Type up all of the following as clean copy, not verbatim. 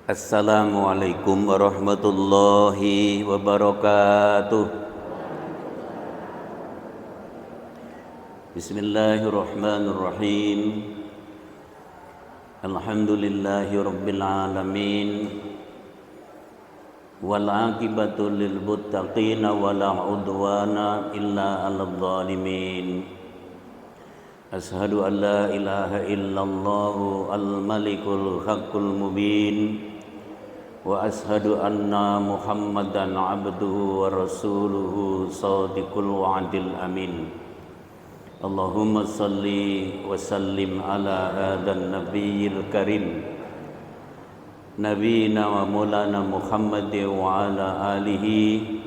Assalamualaikum warahmatullahi wabarakatuh. Bismillahirrahmanirrahim. Alhamdulillahi rabbil alamin. Wal aqibatu lil muttaqin wa la udwana illa 'alal zalimin. Ashhadu an la ilaha illallah al-malikul haqqul mubin. Wa ashhadu anna Muhammadan abduhu wa rasuluhu shadiqul wa'dil amin. Allahumma salli wa sallim ala hadan nabiyil karim nabiyina wa maulana Muhammad wa ala alihi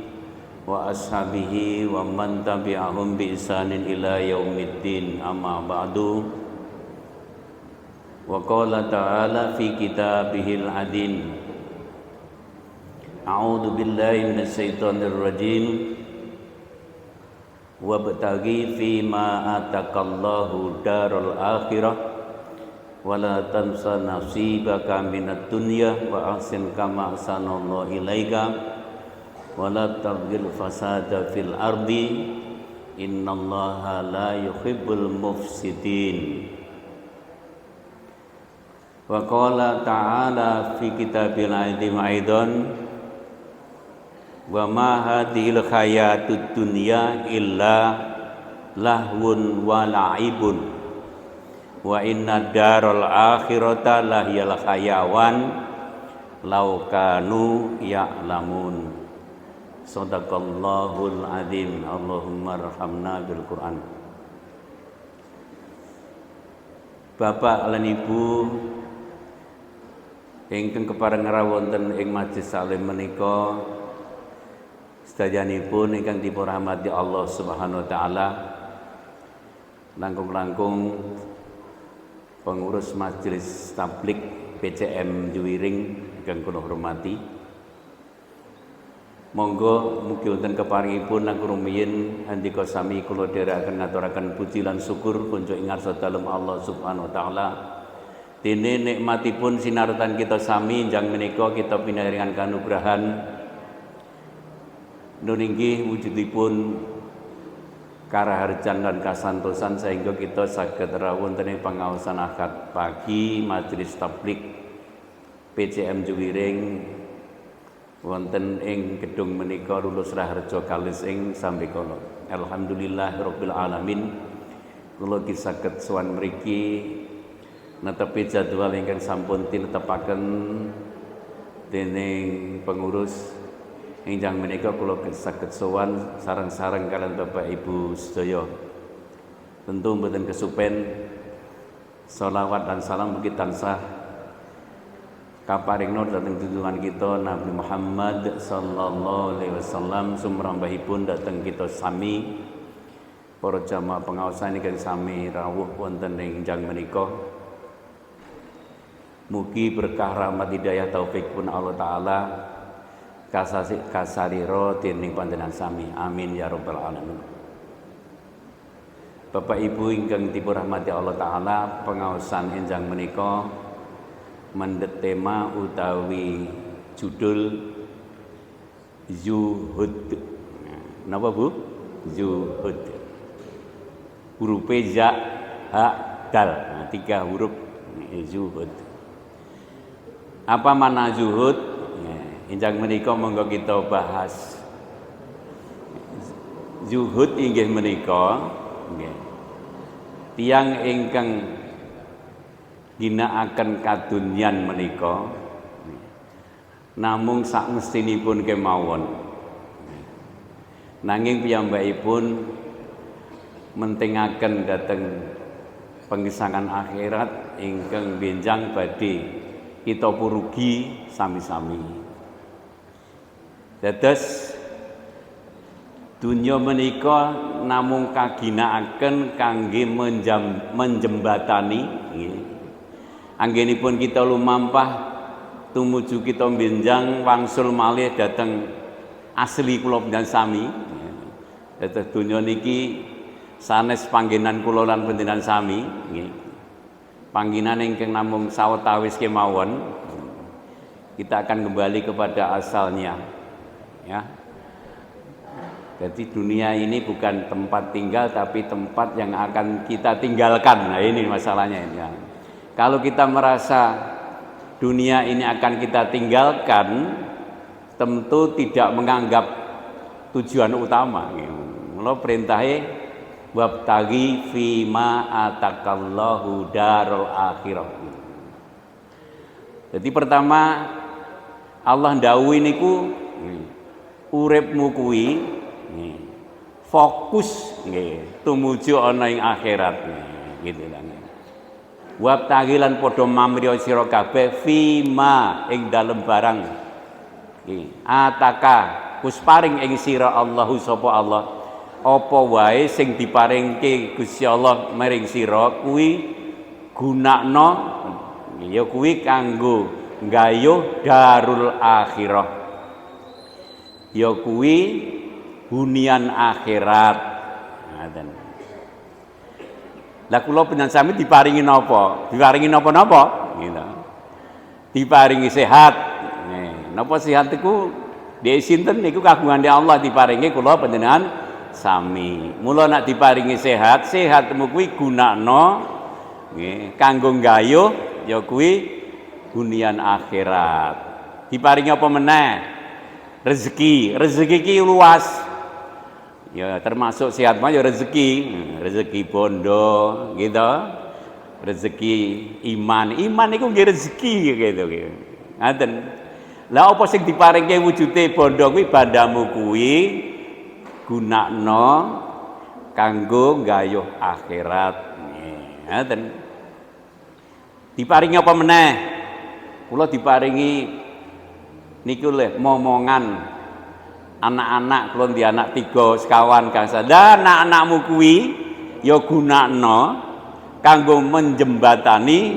wa ashabihi wa man tabi'ahum bi ihsanin ila yaumiddin, amma ba'du. Wa qala ta'ala fi kitabihil adin, a'udzu billahi minasy syaithanir rajim, wabtaghi fima atakallahu darul akhirah wa la tansa nasibaka minad dunya wa ahsin kama ahsanallahu ilaika wa la tabghil fasada fil ardi innallaha la yuhibbul mufsidin. Wa qala ta'ala fi kitabil azim aidan, wa ma hadhil hayatud dunya illa lahwun wa la'ibun wa inna daral akhirata lahiyal hayawan law kanu ya'lamun. Sadaqallahul azim. Allahumma arhamna bil Qur'an. Bapak lan Ibu ingkang kepareng ngrawonten ing majelis salim menika, sedayanipun ingkang dipunrahmati Allah Subhanahu wa taala, langkung-langkung pengurus majelis tablik PCM Juwiring ingkang kula hormati. Monggo mugi wonten keparingipun langkung rumiyin handika sami kula dherekaken ngaturaken puji lan syukur kunjuk ing ngarsa dalem Allah Subhanahu wa taala. Dene nikmatipun sinartan kita sami njang menika kita pinaringan kanugrahan nun inggih wujudipun karaharjan lan kasantosan sehingga kita saged rawuh wonten ing pangaosan akad pagi majelis tablik PCM Juwiring wonten ing gedung menika Lulus Raharja Kalis ing Sambekala. Alhamdulillahirabbil alamin. Kula ki saged sowan mriki netepi jadwal ingkang sampun tinetepaken dening pengurus ingkang menika kula saged sowan sareng-sareng kalian Bapak Ibu sedaya. Tentu mboten kesupen sholawat dan salam mugi tansah kaparingna dhateng junjungan kita Nabi Muhammad sallallahu alaihi wasallam, sumrambahipun dhateng kita sami para jamaah pengaosan ingkang sami rawuh wonten ing njang menika. Mugi berkah rahmat hidayah taufik pun Allah taala kasarira dening panjenengan sami. Amin ya rabbal alamin. Bapak Ibu ingkang dipun-rahmati Allah taala, pengaosan enjang menika mendhet tema utawi judul zuhud. Napa Bu? Zuhud. Huruf za, ha, dal. Nah, 3 huruf zuhud. Apa makna zuhud? Enjang menika monggo kita bahas. Zuhud inggih menika nggih tiyang ingkang ginakaken kadunyan menika namung sak mestinipun kemawon, nanging piyambakipun mentingaken dhateng penggesangan akhirat ingkang benjang badhe kita purugi sami-sami. Dados dunya menika namung kaginakaken kangge menjembatani anggenipun kita lumampah tumuju kita benjang wangsul malih dhateng asli kula panjenengan sami. Dados donya niki sanes panggenan kula lan panjenengan sami nggih. Panggenan ingkang namung sawetawis kemawon kita akan kembali kepada asalnya, ya. Jadi dunia ini bukan tempat tinggal, tapi tempat yang akan kita tinggalkan. Nah ini masalahnya ini. Ya. Kalau kita merasa dunia ini akan kita tinggalkan, tentu tidak menganggap tujuan utama. Mula perintahnya wabtaghi fima atakallahu darul akhirah. Jadi pertama Allah ndhawuhi niku uripmu kuwi fokus nggih tumuju ana ing akhirat gitu kan. Wabtaghi lan padha mamriya sira kabeh fima ing dalem barang ataka Gus paring ing sira Allahu sapa Allah apa wae sing diparingke Gusti Allah maring sira kuwi gunakno ya kuwi kanggo nggayuh darul akhirah ya kuwi hunian akhirat. Ngaten. Lah kula panjenengan sami diparingi napa? Diparingi napa-napa gitu. Diparingi sehat. Napa sehat iku dhewe sinten niku kagungane Allah diparingi kula panjenengan sami. Mula nek diparingi sehat, sehatmu kuwi gunakno nggih kanggo nggayuh ya kuwi hunian akhirat. Diparingi apa meneh? Rezeki. Rezeki ki luas. Ya termasuk sehat mah ya rezeki bondo gitu. Rezeki iman iku nggih rezeki gitu. Ngaten. Lah apa sing diparingke wujude bondo kuwi bandamu kuwi gunakno kanggo nggayuh akhirat. Ngaten. Diparingi apa meneh? Kula diparingi niku lho momongan anak-anak kula di anak 3 sekawan kangsa. Lah anak-anakmu kuwi ya gunakno kanggo menjembatani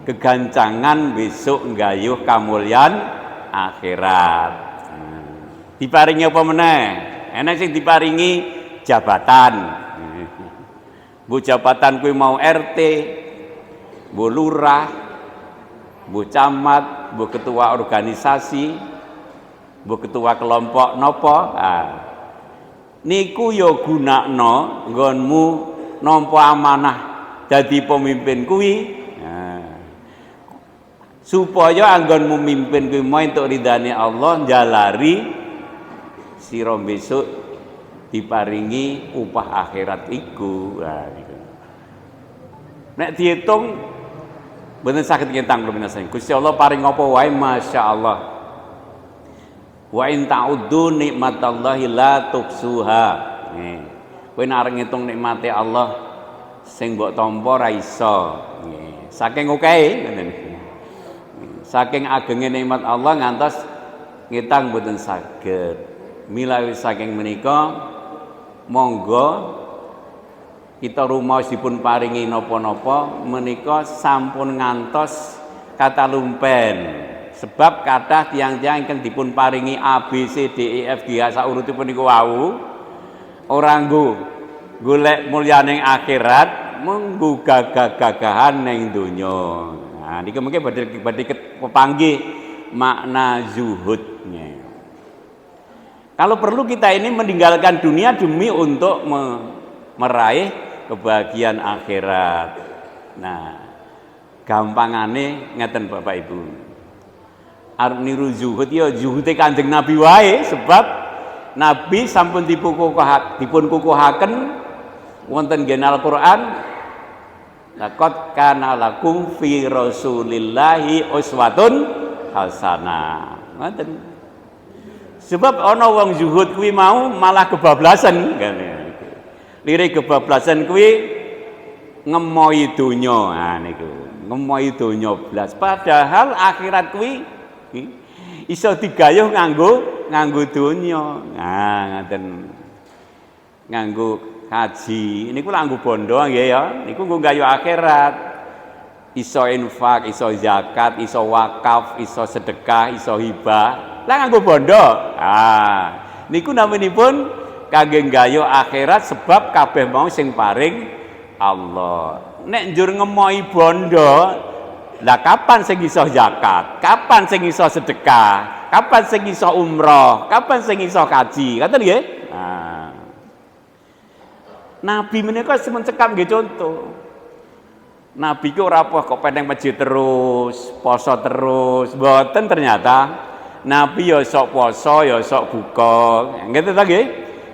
kegancangan besok nggayuh kamulyan akhirat. Diparingi apa meneh? Enak sing diparingi jabatan. Bu jabatan kuwi mau RT, bu lurah, bu camat, bu ketua organisasi, bu ketua kelompok nopo. Niku ya gunakno nggonmu nampa amanah dadi pemimpin kuwi. Supaya anggonmu mimpin kuwi mau entuk ridane Allah jalari sira besok diparingi upah akhirat iku. Nek diitung bener saged ngentang kula menawa Gusti Allah paring apa wae masyaallah. Wa in ta'uddu nikmatallahi la tuhsuha. Kowe nek arep ngitung nikmate Allah sing mbok tampa ra iso. Saking okehe ngoten. Saking agenge nikmat Allah ngantos ngitang mboten saged. Milawi saking menika monggo kita rumaos dipun paringi napa-napa menika sampun ngantos kata lumpen. Sebab kathah tiyang-tiyang ingkang dipun paringi A B C D E F G H saurutipun niku wau ora nggo golek mulyaning akhirat, menggo gagah-gagahan ning donya. Nah niki mungkin badhe kepanggih makna zuhudnya. Kalau perlu kita ini meninggalkan dunia demi untuk meraih kebahagiaan akhirat. Nah, gampangane ngeten Bapak Ibu. Arep niru zuhud ya zuhude Kanjeng Nabi wae sebab Nabi sampun dipun kukuhaken wonten nggih Al-Qur'an. Laqad kana lakum fi Rasulillahi uswatun hasanah. Ngoten. Sebab ana wong zuhud kuwi mau malah kebablasan kan. Lirik kebablasan kuwi ngemoi donya. Nah niku, ngemoi donya blas. Padahal akhirat kuwi iso digayuh nganggo donya. Nah ngaten. Nganggo haji. Niku nganggo bondo nggih ya. Niku nggo gayuh akhirat. Iso infak, iso zakat, iso wakaf, iso sedekah, iso hibah. Lah nganggo bondo. Niku naminipun kangge nggayuh akhirat sebab kabeh mau sing paring Allah. Nek njur ngemoi bondo Lah kapan sing iso zakat? Kapan sing iso sedekah? Kapan sing iso umroh? Kapan sing iso kaji? Ngoten nggih? Nah. Nabi menika semen cekap nggih contoh. Nabi ku ora apa kok peneng masjid terus, poso terus, mboten ternyata. Nabi ya sok poso, ya sok buka. Ngerti ta nggih?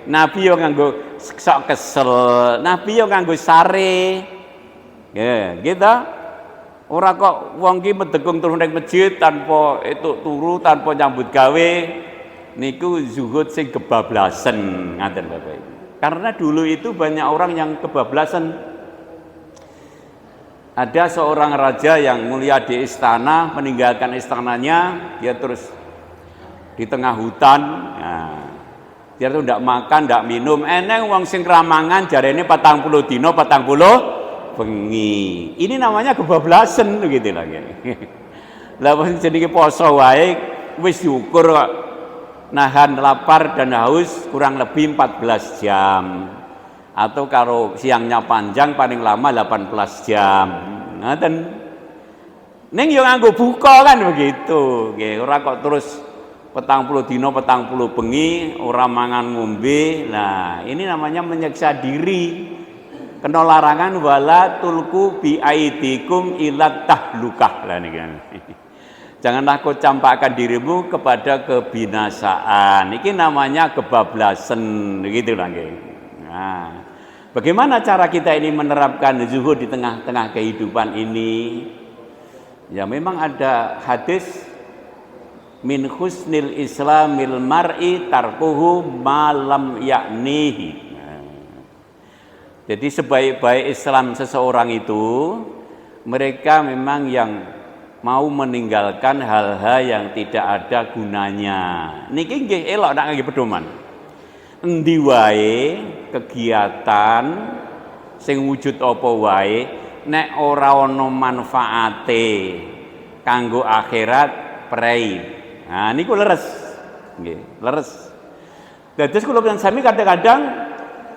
Nabi ya nganggo sok kesel, Nabi ya nganggo sare. Nggih, gitu. Ora kok wong ki medekung terus ning masjid tanpa itu turu, tanpa nyambut gawe. Niku zuhud sing kebablasan, ngaten Bapak Ibu. Karena dulu itu banyak orang yang kebablasan. Ada seorang raja yang mulia di istana, meninggalkan istananya, dia terus di tengah hutan. Nah, dia tuh ndak makan, ndak minum. Eneng wong sing ramangan jarene 40 dino, 40 bengi. Ini namanya kebablasan gitu lagi. Lah wong jenenge poso wae wis diukur kok nahan lapar dan haus kurang lebih 14 jam. Atau kalau siangnya panjang paling lama 18 jam. Ngoten. Ning yo nganggo buka kan begitu. Nggih, ora kok terus 40 dino 40 bengi ora mangan ngombe. Nah, ini namanya menyiksa diri. Kena larangan wala tulku bi aidikum ila tahlukah lah niki. Janganlah kau campakkan dirimu kepada kebinasaan. Ini namanya kebablasan gitu lah nggih. Nah, bagaimana cara kita ini menerapkan zuhud di tengah-tengah kehidupan ini? Ya memang ada hadis min husnil islamil mar'i tarkuhu malam yaknihi. Jadi sebaik-baik Islam seseorang itu mereka memang yang mau meninggalkan hal-hal yang tidak ada gunanya. Niki nggih elok nak nggih pedoman. Endi wae kegiatan sing wujud apa wae nek ora ana manfaate kanggo akhirat prei. Nah niku leres. Nggih, leres. Dados kula sami kadang-kadang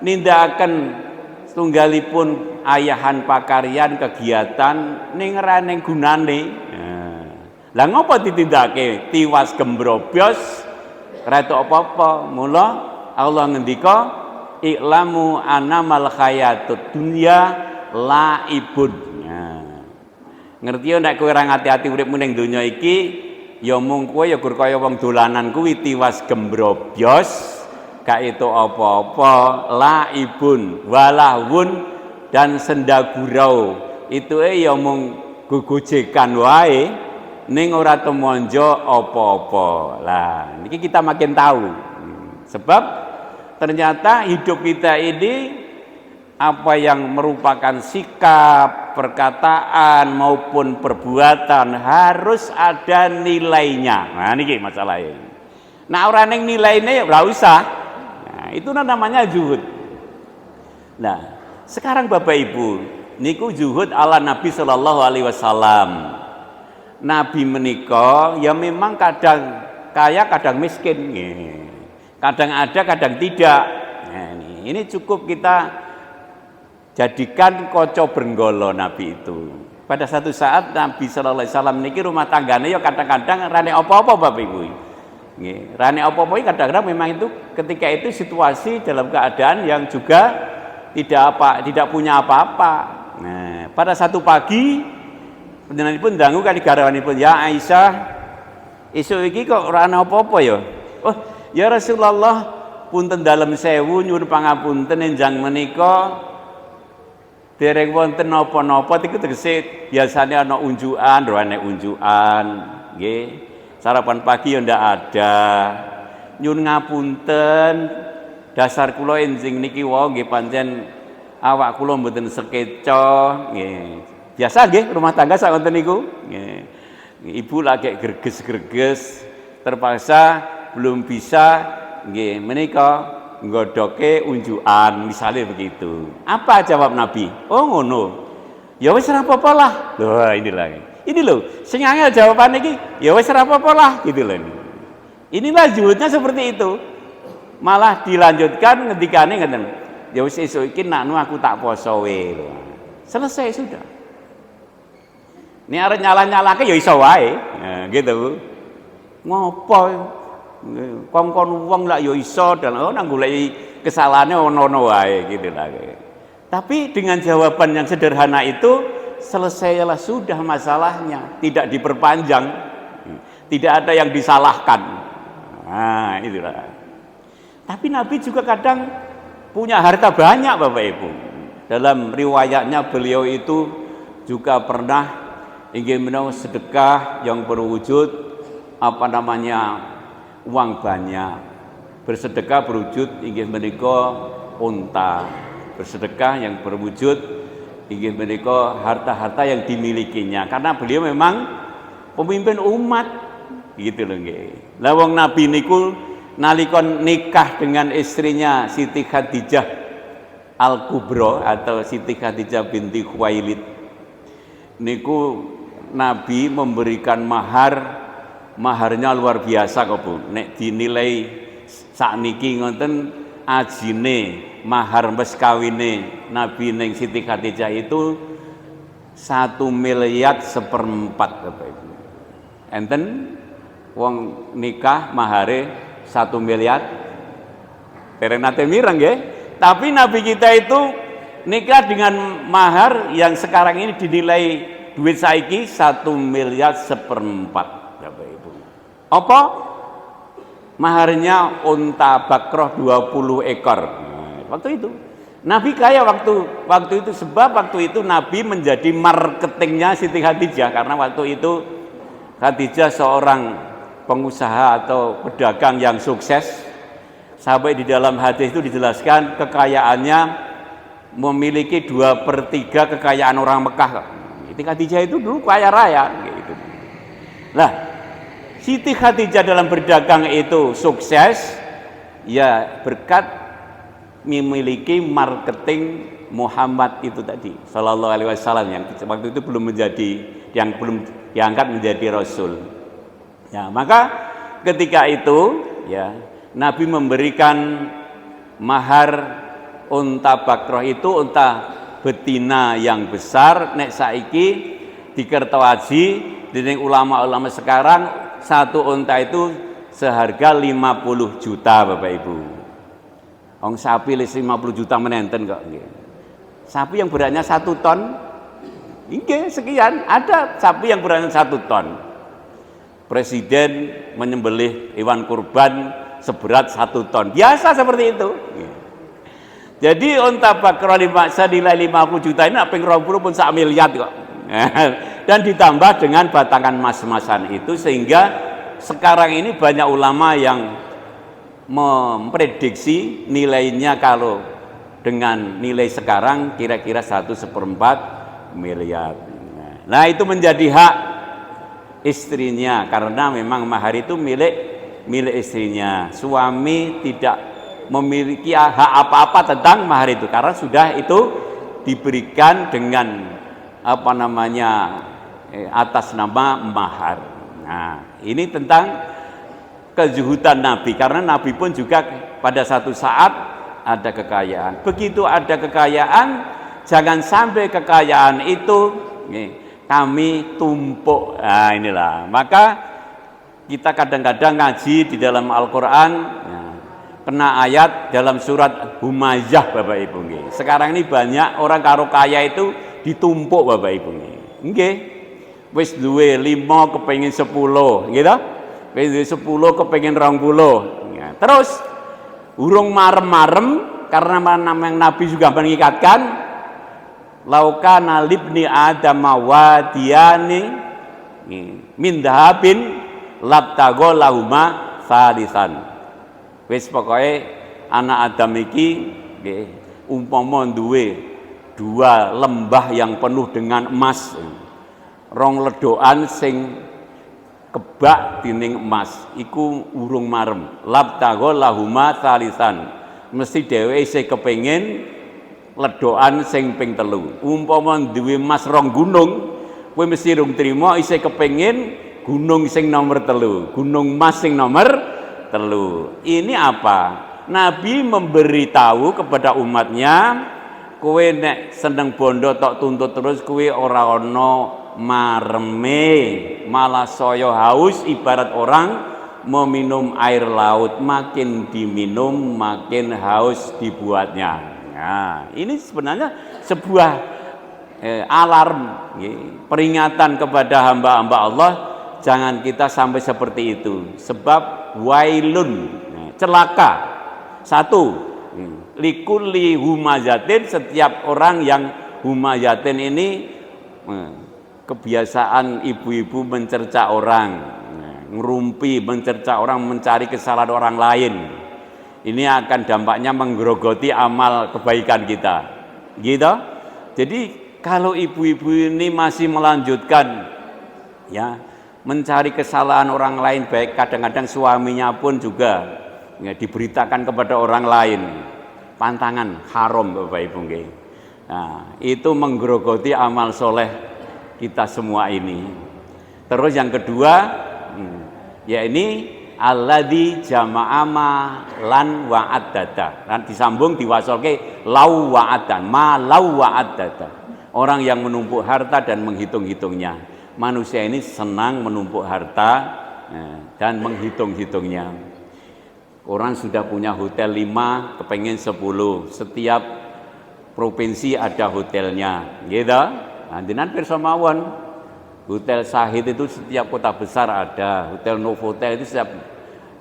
nindakaken tunggalipun ayahan pakarian kegiatan ning ra ning gunane. Lah ngopo ditindakake tiwas gembrobyos ra entuk apa-apa. Mula Allah ngendika i'lamu annamal hayatud dunya laibun. Ngerti yo nek kowe ora ngati-ati uripmu ning donya iki ya mung kowe ya gur kaya wong dolanan kuwi tiwas gembrobyos. Gak itu apa-apa, laibun, walahun dan senda gurau. Itu ya mung gugojekan wae ning ora temonjo apa-apa. Lah, niki kita makin tahu. Sebab ternyata hidup kita ini apa yang merupakan sikap, perkataan maupun perbuatan harus ada nilainya. Nah, niki masalahnya. Nah, ora ning nilaine ya ora usah. Itu namanya zuhud. Nah, sekarang Bapak Ibu, niku zuhud ala Nabi Shallallahu Alaihi Wasallam. Nabi menika ya memang kadang kaya, kadang miskin, kadang ada, kadang tidak. Nah, ini cukup kita jadikan koco brenggolo Nabi itu. Pada satu saat Nabi Shallallahu Alaihi Wasallam niki rumah tangganya ya kadang-kadang rane apa-apa Bapak Ibu. Rane apa-apa kadang-kadang memang itu ketika itu situasi dalam keadaan yang juga tidak punya apa-apa. Nah, pada satu pagi panjenenganipun dangu kali garwanipun, ya Aisyah, esuk iki kok ora ana apa-apa ya? Oh, ya Rasulullah, punten dalem sewu nyuwun pangapunten enjang menika dereng wonten napa-napa iku tegese biasane ana unjukan, roane unjukan, nggih. Sarapan pagi ya ndak ada. Nyun ngapunten, dasar kula enjing niki wae nggih pancen awak kula mboten sekeca nggih. Biasa nggih rumah tangga sak wonten niku. Nggih. Ibu lagi greges-greges terpaksa belum bisa nggih menika nggodoke unjukan misalnya begitu. Apa jawab Nabi? Oh ngono. Ya wis ora apa-apa lah. Loh inilah. Ini loh, sing angel jawaban iki, ya wis ora apa-apa lah gitu loh. Inilah zuhudnya seperti itu. Malah dilanjutkan ngendikane ngeten. Ya wis esuk iki nakno aku tak poso wae. Selesai sudah. Nek arep nyalah-nyalahke ya iso wae. Nah, gitu. Ngopo kongkon wong lak ya iso dan nang goleki kesalahane ono-ono wae gitu lah. Tapi dengan jawaban yang sederhana itu selesailah sudah masalahnya, tidak diperpanjang, tidak ada yang disalahkan. Nah, itulah. Tapi Nabi juga kadang punya harta banyak Bapak Ibu. Dalam riwayatnya beliau itu juga pernah ingin menawa sedekah yang berwujud uang banyak. Bersedekah berwujud ingin menika unta. Bersedekah yang berwujud ingin menika harta-harta yang dimilikinya. Karena beliau memang pemimpin umat gitu loh nggih. Lah wong Nabi niku nalika nikah dengan istrinya Siti Khadijah Al-Kubra atau Siti Khadijah binti Khuwailid niku Nabi memberikan maharnya luar biasa kok Bu. Nek dinilai sakniki ngoten ajine mahar mes kawine Nabi ning Siti Khadijah itu 1,4 miliar Bapak Ibu. Enten wong nikah mahare 1 miliar dereng nate mireng nggih. Tapi Nabi kita itu nikah dengan mahar yang sekarang ini dinilai duit saiki 1,4 miliar Bapak Ibu. Apa? Maharnya unta bakroh 20 ekor. Nah, waktu itu Nabi kaya waktu itu sebab waktu itu Nabi menjadi marketingnya Siti Khadijah karena waktu itu Khadijah seorang pengusaha atau pedagang yang sukses. Sampai di dalam hadis itu dijelaskan kekayaannya memiliki 2/3 kekayaan orang Mekah. Siti Khadijah itu dulu kaya raya gitu. Lah, Siti Khadijah dalam berdagang itu sukses ya berkat memiliki marketing Muhammad itu tadi sallallahu alaihi wasallam yang waktu itu belum diangkat menjadi rasul. Ya, maka ketika itu ya Nabi memberikan mahar unta bakroh itu unta betina yang besar. Nek saiki dikerto haji dening ulama-ulama sekarang satu unta itu seharga 50 juta Bapak Ibu. Wong sapi 50 juta menenten kok nggih. Sapi yang beratnya 1 ton nggih sekian, ada sapi yang beratnya 1 ton. Presiden menyembelih hewan kurban seberat 1 ton. Biasa seperti itu. Jadi unta bakroh senilai 50 juta ini ping 20 pun 1 miliar kok. Dan ditambah dengan batangan emas-emasan itu sehingga sekarang ini banyak ulama yang memprediksi nilainya kalau dengan nilai sekarang kira-kira 1/4 miliar. Nah, itu menjadi hak istrinya karena memang mahar itu milik istrinya. Suami tidak memiliki hak apa-apa tentang mahar itu karena sudah itu diberikan dengan atas nama mahar. Nah, ini tentang kezuhudan Nabi karena Nabi pun juga pada satu saat ada kekayaan. Begitu ada kekayaan, jangan sampai kekayaan itu kami tumpuk. Nah, inilah. Maka kita kadang-kadang ngaji di dalam Al-Qur'an kena ayat dalam surat Humaizah Bapak Ibu nggih. Sekarang ini banyak orang karo kaya itu ditumpuk Bapak Ibu nggih. Nggih. Wis duwe 5 kepengin 10, gitu. Wis duwe 10 kepengin 20. Ya. Terus urung marem-marem karena namanya Nabi juga mengikatkan laukana libni adam wadiyani min dhahabin labtago lahuma salisan. Wis pokoke anak Adam iki nggih umpama duwe 2 lembah yang penuh dengan emas. Rong ledokan sing kebak dening emas iku urung marem. Labtago lahuma salisan. Mesti dhewe isih kepengin ledokan sing ping 3. Umpama duwe emas 2 gunung, kowe mesti rung trima isih kepengin gunung sing nomor 3, gunung emas sing nomor 3. Ini apa? Nabi memberitahu kepada umatnya, kowe nek seneng bondo tok tuntut terus kowe ora ana mareme, malah saya haus ibarat orang meminum air laut, makin diminum makin haus dibuatnya. Nah, ini sebenarnya sebuah alarm, peringatan kepada hamba-hamba Allah, jangan kita sampai seperti itu. Sebab wailun, celaka. Satu, likulli humazatin, setiap orang yang humazatin ini kebiasaan ibu-ibu mencerca orang, ngerumpi, mencerca orang, mencari kesalahan orang lain. Ini akan dampaknya menggerogoti amal kebaikan kita, gitu. Jadi kalau ibu-ibu ini masih melanjutkan ya mencari kesalahan orang lain, baik kadang-kadang suaminya pun juga ya, diberitakan kepada orang lain, pantangan haram Bapak Ibu. Nah, itu menggerogoti amal soleh kita semua ini. Terus yang kedua, ya ini alladzi jama'ama lan wa'addada. Dan disambung diwasolke lau wa'adan, ma lau wa'addada. Orang yang menumpuk harta dan menghitung-hitungnya. Manusia ini senang menumpuk harta dan menghitung-hitungnya. Orang sudah punya hotel 5, kepengen 10. Setiap provinsi ada hotelnya, gitu. Nantinan pirsa mawon, hotel Sahid itu setiap kota besar ada, hotel Novotel itu setiap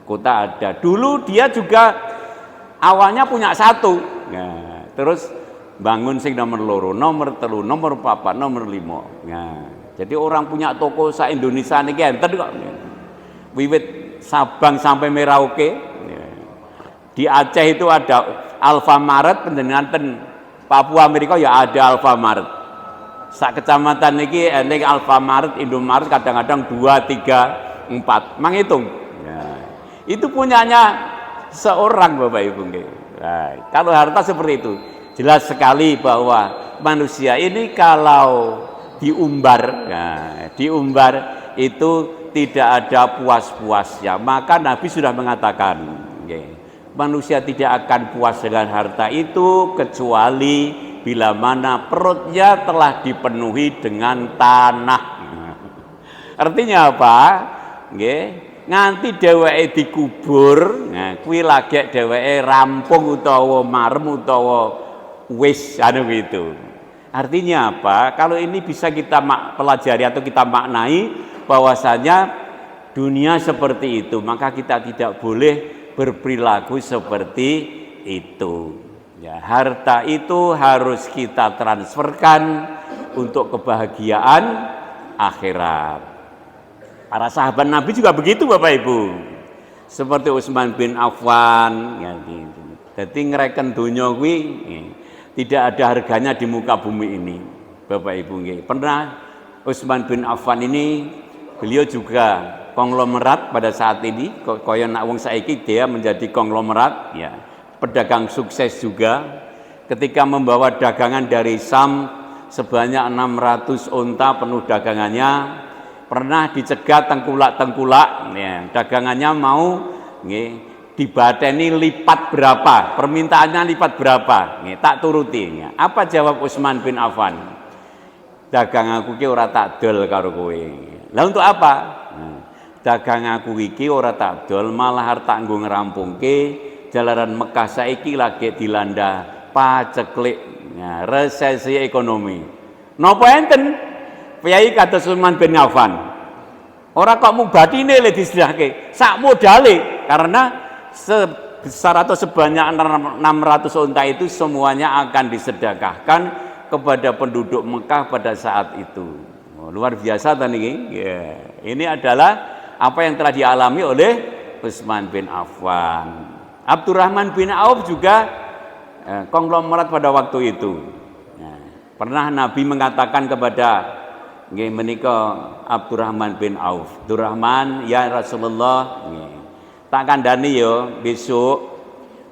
kota ada. Dulu dia juga awalnya punya 1, nah, terus bangun sing nomor 2, nomor 3, nomor 4, nomor 5. Nah, jadi orang punya toko sa Indonesia niki enten kok. Wiwit Sabang sampai Merauke. Di Aceh itu ada Alfamaret, penjenengan ten Papua Amerika ya ada Alfamaret. Sak kecamatan niki eneng Alfamaret, Indomaret kadang-kadang 2, 3, 4. Manghitung. Nah, itu punyanya seorang Bapak Ibu. Nah, kalau harta seperti itu, jelas sekali bahwa manusia ini kalau diumbar, nah, diumbar itu tidak ada puas-puasnya. Maka Nabi sudah mengatakan, manusia tidak akan puas dengan harta itu kecuali bila mana perutnya telah dipenuhi dengan tanah. Artinya apa? Nganti dheweke dikubur, nah kuwi lagi dheweke rampung utawa marem utawa wis anu gitu. Artinya apa? Kalau ini bisa kita pelajari atau kita maknai bahwasanya dunia seperti itu, maka kita tidak boleh berperilaku seperti itu. Ya, harta itu harus kita transferkan untuk kebahagiaan akhirat. Para sahabat Nabi juga begitu Bapak Ibu. Seperti Utsman bin Affan, ya gitu. Jadi ngereken donya kuwi tidak ada harganya di muka bumi ini, Bapak Ibu nggih. Pernah Utsman bin Affan ini beliau juga konglomerat pada saat ini, kaya nak wong saiki dia menjadi konglomerat ya. Pedagang sukses juga. Ketika membawa dagangan dari Sam sebanyak 600 unta penuh dagangannya, pernah dicegat tengkulak-tengkulak ya, dagangannya mau nggih dibateni lipat berapa, permintaannya lipat berapa, tak turuti. Apa jawab Utsman bin Affan? Dagang aku ki ora tak dol karo kowe. Lah untuk apa? Dagang aku iki ora tak dol, malah arep tak nggo ngerampungke jalaran Mekah saiki lagi dilanda paceklik, resesi ekonomi. Napa enten? Piyai kados Utsman bin Affan. Ora kok mung batine le disedahke, sak modale, karena sebesar atau sebanyak 600 unta itu semuanya akan disedekahkan kepada penduduk Mekah pada saat itu. Luar biasa tadi ya. Ini adalah apa yang telah dialami oleh Utsman bin Affan. Abdurrahman bin Auf juga konglomerat pada waktu itu. Pernah Nabi mengatakan kepada menika Abdurrahman bin Auf, Abdurrahman ya Rasulullah, tak kandhani yo besok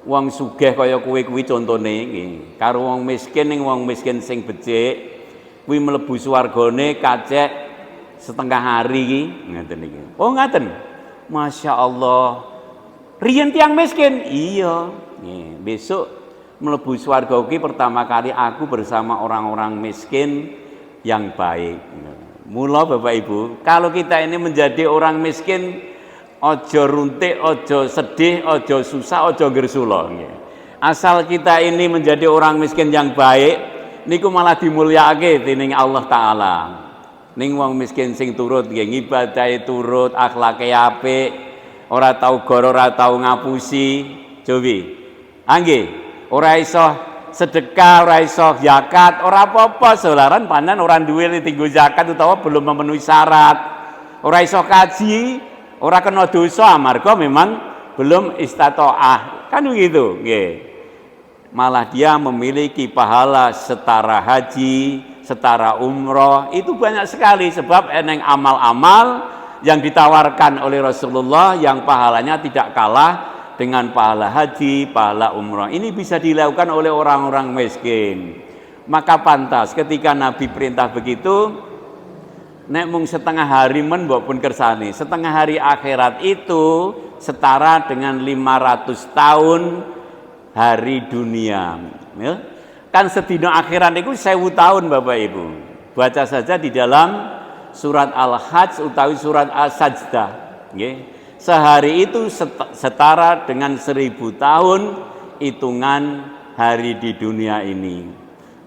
wong sugih kaya kowe kuwi contone karo wong miskin ning wong miskin sing becik kuwi mlebu swargane kacek setengah hari iki ngaten iki. Oh ngaten. Masya Allah. Riyen tiyang miskin. Iya. Besok mlebu swarga iki pertama kali aku bersama orang-orang miskin yang baik. Mula Bapak Ibu, kalau kita ini menjadi orang miskin, ojo runtik, ojo sedih, ojo susah, ojo gersula. Asal kita ini menjadi orang miskin yang baik, niku malah dimulyakake dening Allah Taala. Ning wong miskin sing turut nggih ngibadahe turut, akhlake apik, ora tau goro, ora tau ngapusi, Jowi. Nggih, ora iso sedekah, ora iso zakat, ora apa-apa solaran panen ora duwe tinggo zakat utawa belum memenuhi syarat. Ora iso kaji, ora kena dosa amarga memang belum istatoah. Kan begitu, nggih. Malah dia memiliki pahala setara haji, setara umroh, itu banyak sekali sebab eneng amal-amal yang ditawarkan oleh Rasulullah yang pahalanya tidak kalah dengan pahala haji, pahala umroh. Ini bisa dilakukan oleh orang-orang miskin. Maka pantas ketika Nabi perintah begitu, nek mung setengah hari men mbok pun kersane. Setengah hari akhirat itu setara dengan 500 tahun hari dunia. Ya? Kan sedina akhirat itu 1000 tahun Bapak Ibu. Baca saja di dalam surat Al-Hajj utawi surat As-Sajdah. Okay? Sehari itu setara dengan 1000 tahun hitungan hari di dunia ini.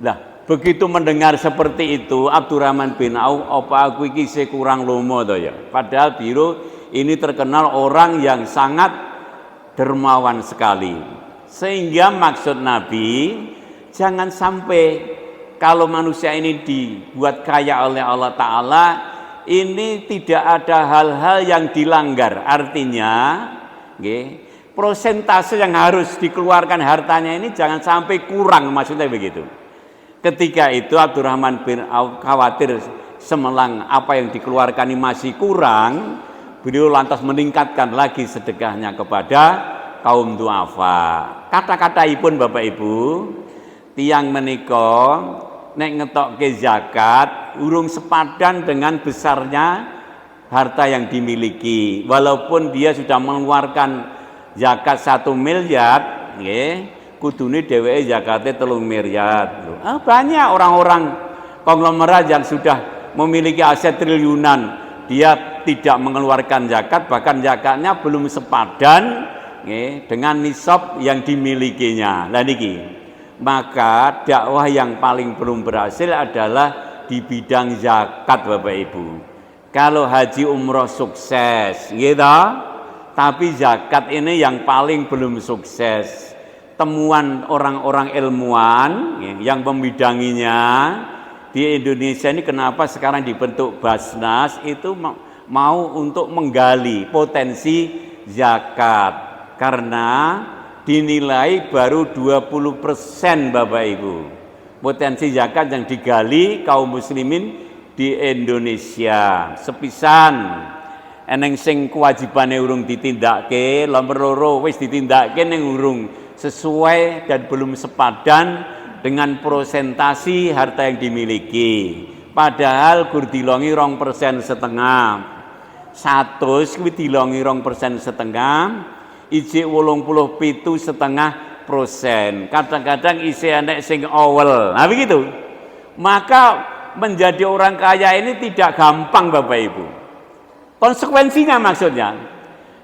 Nah, begitu mendengar seperti itu, Abdurrahman bin Auf, apa aku iki kurang lomo to ya. Padahal biru ini terkenal orang yang sangat dermawan sekali. Sehingga maksud Nabi, jangan sampai kalau manusia ini dibuat kaya oleh Allah Ta'ala, ini tidak ada hal-hal yang dilanggar. Artinya, prosentase yang harus dikeluarkan hartanya ini jangan sampai kurang, maksudnya begitu. Ketika itu Abdurrahman bin Auf khawatir semelang apa yang dikeluarkan ini masih kurang, beliau lantas meningkatkan lagi sedekahnya kepada kaum duafa. Kata-kataipun Bapak Ibu, tiang menika nek ngetokke zakat urung sepadan dengan besarnya harta yang dimiliki. Walaupun dia sudah mengeluarkan zakat 1 miliar, nggih, kudune dheweke zakate 3 miliar. Banyak orang-orang konglomerat yang sudah memiliki aset triliunan, dia tidak mengeluarkan zakat, bahkan zakatnya belum sepadan dengan nisab yang dimilikinya. Lah niki, maka dakwah yang paling belum berhasil adalah di bidang zakat Bapak Ibu. Kalau haji umroh sukses, gitu, tapi zakat ini yang paling belum sukses. Temuan orang-orang ilmuwan yang membidanginya di Indonesia ini kenapa sekarang dibentuk Basnas itu mau untuk menggali potensi zakat. Karena dinilai baru 20% Bapak Ibu potensi zakat yang digali kaum muslimin di Indonesia. Sepisan eneng sing kewajibane urung ditindakke, nomor loro wis ditindakke ning urung sesuai dan belum sepadan dengan prosentasi harta yang dimiliki. Padahal gur dilongi 2,5%. 100 kuwi dilongi 2,5%. Ijik 87,5%. Kadang-kadang isi enek sing awel. Nah begitu. Maka menjadi orang kaya ini tidak gampang Bapak Ibu. Konsekuensinya maksudnya,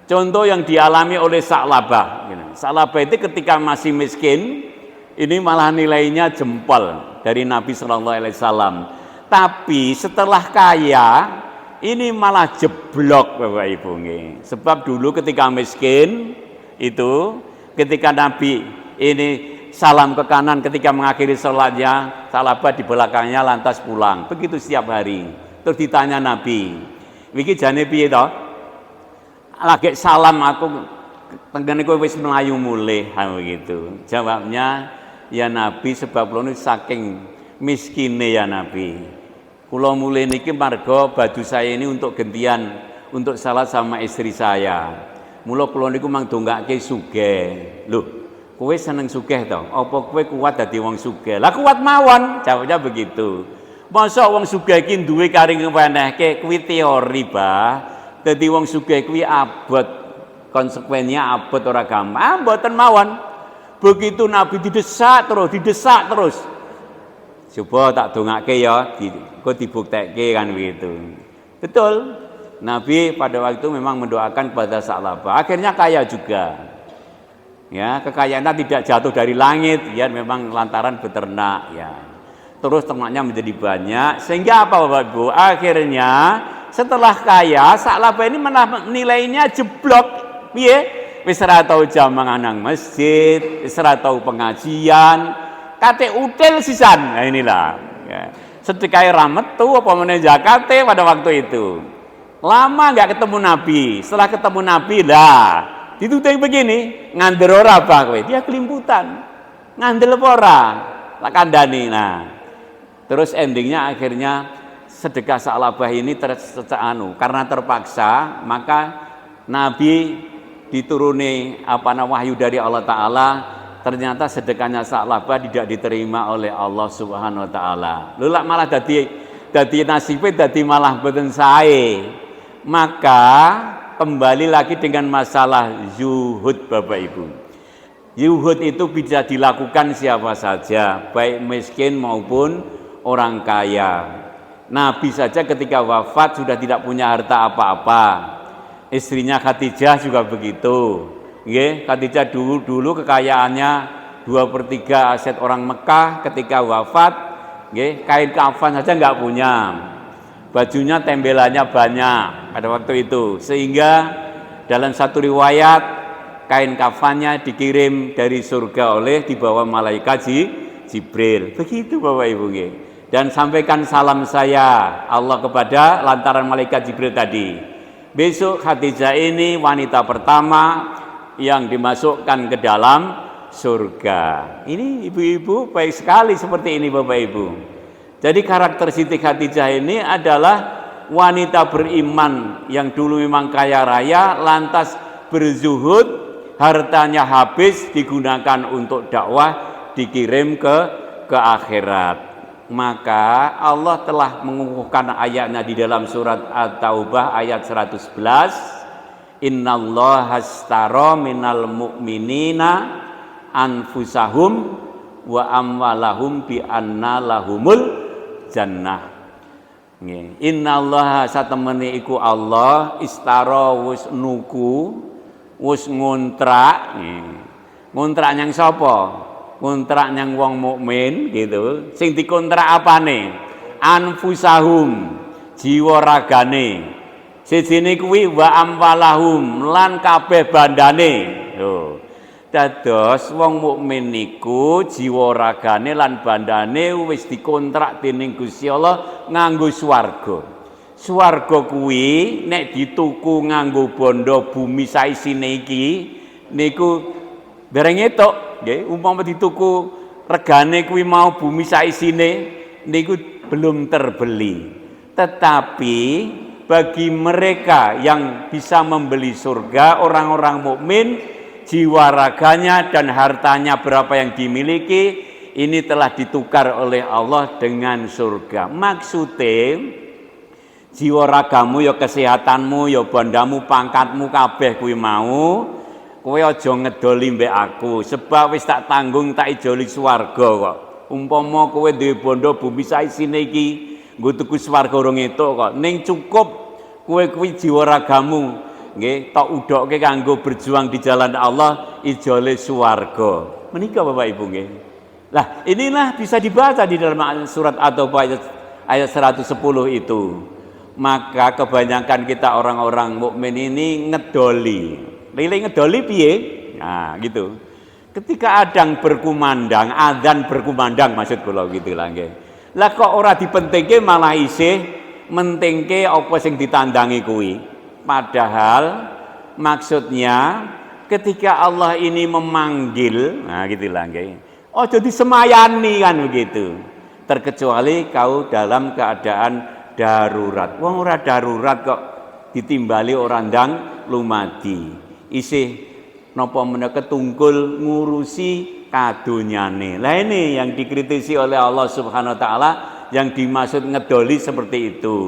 contoh yang dialami oleh Sa'labah. Sa'labah itu ketika masih miskin, ini malah nilainya jempol dari Nabi Shallallahu Alaihi Wasallam. Tapi setelah kaya, ini malah jeblok Bapak Ibu. Sebab dulu ketika miskin itu, ketika Nabi ini salam ke kanan ketika mengakhiri sholatnya, Sa'labah di belakangnya lantas pulang. Begitu setiap hari. Terus ditanya Nabi, "Wiki jane piye to? Lagi salam aku tenggene kowe wis melayu mulih." Begitu. Jawabnya, "Ya Nabi, sebab kula saking miskine ya Nabi. Kula mulih niki marga baju saya ini untuk gantian untuk salat sama istri saya. Mula kula niku mang dongake sugih." Loh, kowe seneng sugih to? Apa kowe kuat dadi wong sugih? Lah kuat mawon, jawabnya begitu. Masa wong sugih iki duwe karing wenehke kuwi teori, Bah. Dadi wong sugih kuwi abot. Konsekuensinya abot ora gampang. Mboten mawon. Begitu Nabi didesak terus. Coba tak dongake ya, kok dibuktekke kan begitu. Betul. Nabi pada waktu itu memang mendoakan kepada Sa'labah. Akhirnya kaya juga. Ya, kekayaannya tidak jatuh dari langit, ya memang lantaran beternak ya. Terus ternaknya menjadi banyak sehingga apa Bapak Ibu? Akhirnya setelah kaya, Sa'labah ini nilainya jeblok. Piye? Wis ora tau jamang nang masjid, wis ora tau pengajian, kate util sisan. Nah inilah ya. Sedekah rahmat tuh apa meneh zakate pada waktu itu. Lama nggak ketemu Nabi. Setelah ketemu Nabi lah ditutui begini, ngandel ora apa kowe? Dia kelimputan. Ngandel apa ora? Tak kandhani. Nah. Terus endingnya akhirnya sedekah Sa'labah ini karena terpaksa, maka Nabi dituruni wahyu dari Allah Ta'ala, ternyata sedekahnya Sa'labah tidak diterima oleh Allah Subhanahu Wa Ta'ala. Lulak malah dadi nasibnya dadi malah boten sae. Maka kembali lagi dengan masalah zuhud Bapak Ibu. Zuhud itu bisa dilakukan siapa saja, baik miskin maupun orang kaya. Nabi saja ketika wafat sudah tidak punya harta apa-apa. Istrinya Khadijah juga begitu. Khadijah dulu kekayaannya 2/3 aset orang Mekah, ketika wafat kain kafan saja nggak punya. Bajunya tembelannya banyak pada waktu itu, sehingga dalam satu riwayat kain kafannya dikirim dari surga dibawa malaikat Jibril. Begitu Bapak Ibu. Dan sampaikan salam saya Allah kepada lantaran malaikat Jibril tadi. Besok Khadijah ini wanita pertama yang dimasukkan ke dalam surga. Ini ibu-ibu baik sekali seperti ini Bapak Ibu. Jadi karakteristik Khadijah ini adalah wanita beriman yang dulu memang kaya raya, lantas berzuhud, hartanya habis digunakan untuk dakwah, dikirim ke akhirat. Maka Allah telah mengukuhkan ayatnya di dalam surat At-Taubah ayat 111. Innallaha astara minal mu'minina anfusahum wa amwalahum bi anna lahumul jannah. Innallaha satemene iku Allah istara wis nuku, wis ngontrak. Ngontrak nyang sapa? Ngontrak nyang wong mukmin gitu. Sing dikontrak apane? Anfusahum, jiwa ragane. Sijine kuwi wa amwalahum lan kabeh bandane. Lho. Dados wong mukmin niku jiwa ragane lan bandane wis dikontrak dening Gusti Allah nganggo swarga. Swarga kuwi nek dituku nganggo bondo bumi saisine iki niku dereng etuk nggih. Umpama dituku regane kuwi mau bumi saisine niku belum terbeli. Tetapi bagi mereka yang bisa membeli surga, orang-orang mukmin, jiwa raganya dan hartanya berapa yang dimiliki ini telah ditukar oleh Allah dengan surga. Maksudnya jiwa ragamu ya kesehatanmu ya bandamu pangkatmu kabeh kuwi mau kowe aja ngedoli mbek aku sebab wis tak tanggung tak ijoli swarga kok. Umpama kowe duwe bondo bumi saisine iki nggo tuku swarga urung entuk kok. Ning cukup kowe kuwi jiwa ragamu nggih tok udokke kanggo berjuang di jalan Allah ijole swarga. Menika Bapak Ibu nggih. Lah, inilah bisa dibaca di dalam surat At-Taubah ayat 110 itu. Maka kebanyakan kita orang-orang mukmin ini ngedoli. Lili ngedoli piye? Nah, gitu. Ketika adang berkumandang, adzan berkumandang maksud kula gitu lah nggih. Lah kok ora dipentingke malah isih mentingke apa sing ditandangi kuwi. Padahal maksudnya ketika Allah ini memanggil, nah gitulah nggih. Aja disemayani kan begitu. Terkecuali kau dalam keadaan darurat. Wong ora darurat kok ditimbali orang ndang lumadi. Isih napa menika ketungkul ngurusi kadonyane. Lah ini yang dikritisi oleh Allah Subhanahu wa taala yang dimaksud ngedoli seperti itu.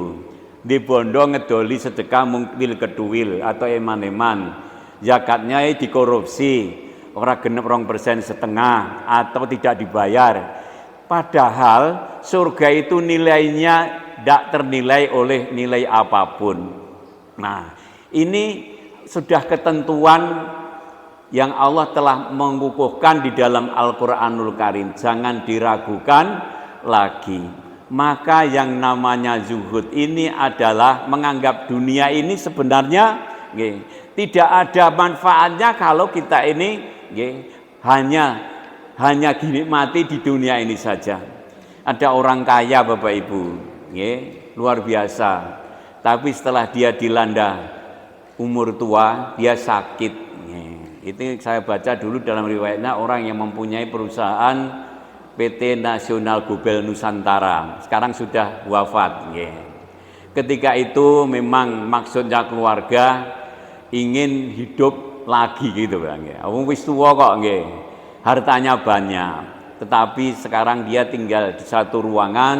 Di bondo ngedoli sedekah mungkil keduwil atau eman-eman. Zakatnya dikorupsi, ora genep 2,5% atau tidak dibayar. Padahal surga itu nilainya tidak ternilai oleh nilai apapun. Nah, ini sudah ketentuan yang Allah telah mengukuhkan di dalam Al-Quranul Karim. Jangan diragukan lagi. Maka yang namanya zuhud ini adalah menganggap dunia ini sebenarnya tidak ada manfaatnya kalau kita ini hanya dinikmati di dunia ini saja. Ada orang kaya Bapak Ibu, luar biasa. Tapi setelah dia dilanda umur tua, dia sakit. Itu saya baca dulu dalam riwayatnya orang yang mempunyai perusahaan PT Nasional Gobel Nusantara. Sekarang sudah wafat. Ketika itu memang maksudnya keluarga ingin hidup lagi gitu Bang. Wis tuwa kok nggih. Hartanya banyak. Tetapi sekarang dia tinggal di satu ruangan,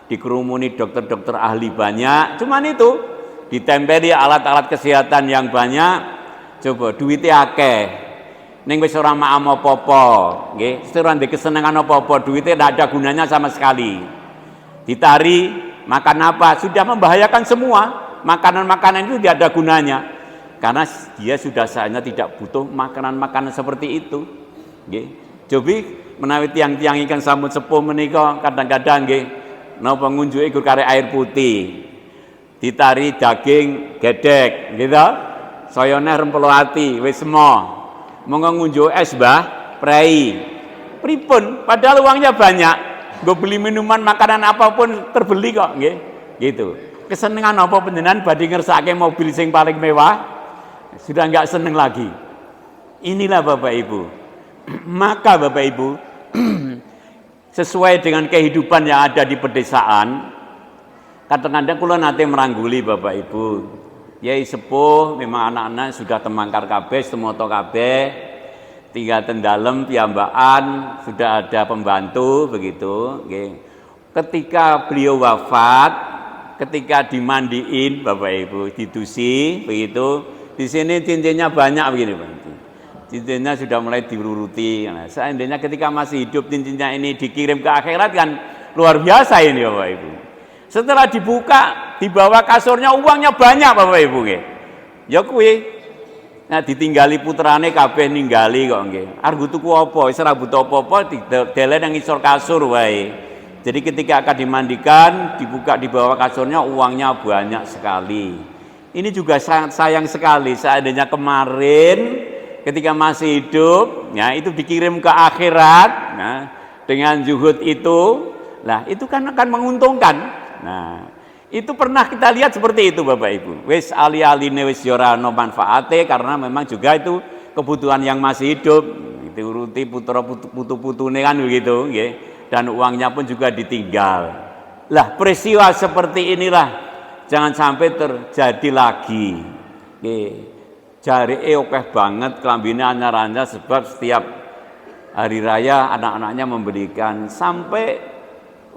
dikerumuni dokter-dokter ahli banyak. Cuman itu ditempeli alat-alat kesehatan yang banyak. Coba duitnya akeh. Ning wis ora maam apa-apa, nggih. Wis ora ndek kesenengan apa-apa, duitnya tidak ada gunanya sama sekali. Ditari, makan apa? Sudah membahayakan semua. Makanan-makanan itu tidak ada gunanya. Karena dia sudah saatnya tidak butuh makanan-makanan seperti itu. Nggih. Cobi menawi tiang-tiang ikan sambut sepuh menika kadang-kadang nggih napa ngunjuki karek air putih. Ditari daging gedek, gitu. Sayone rempelo ati wis semo. Monggo ngunjuk es Mbah, prei. Pripun? Padahal uangnya banyak. Nggo beli minuman, makanan apapun terbeli kok, nggih. Gitu. Kesenengan apa panjenengan badhe ngersake mobil sing paling mewah? Sudah enggak seneng lagi. Inilah Bapak Ibu. Maka Bapak Ibu, sesuai dengan kehidupan yang ada di pedesaan, kadang-kadang kula nate merangguli Bapak Ibu. Yai sepuh memang anak-anak sudah temangkar kabeh, semoto kabeh, tinggal tendalem piyambakan, sudah ada pembantu begitu. Ketika beliau wafat, ketika dimandiin Bapak Ibu, didusi begitu, di sini cincinnya banyak begini Pak. Cincinnya sudah mulai diuruti. Nah, seandainya ketika masih hidup cincinnya ini dikirim ke akhirat kan luar biasa ini Bapak Ibu. Setelah dibuka, dibawa kasurnya uangnya banyak Bapak Ibu nggih. Ya kuwi. Nah ditinggali putrane kabeh ninggali kok nggih. Arep tuku apa? Wis ora butuh apa-apa didelen nang isor kasur wae. Jadi ketika akan dimandikan, dibuka di bawah kasurnya uangnya banyak sekali. Ini juga sangat sayang sekali seandainya kemarin ketika masih hidup, ya itu dikirim ke akhirat, nah, dengan zuhud itu, lah itu kan akan menguntungkan. Nah, itu pernah kita lihat seperti itu Bapak Ibu. Wis ali-aline wis ora ono manfaate karena memang juga itu kebutuhan yang masih hidup. Diuruti putra putu-putune kan begitu, nggih. Dan uangnya pun juga ditinggal. Lah, peristiwa seperti inilah jangan sampai terjadi lagi. Nggih. Jarike akeh banget klambine anyar-anyar sebab setiap hari raya anak-anaknya membelikan sampai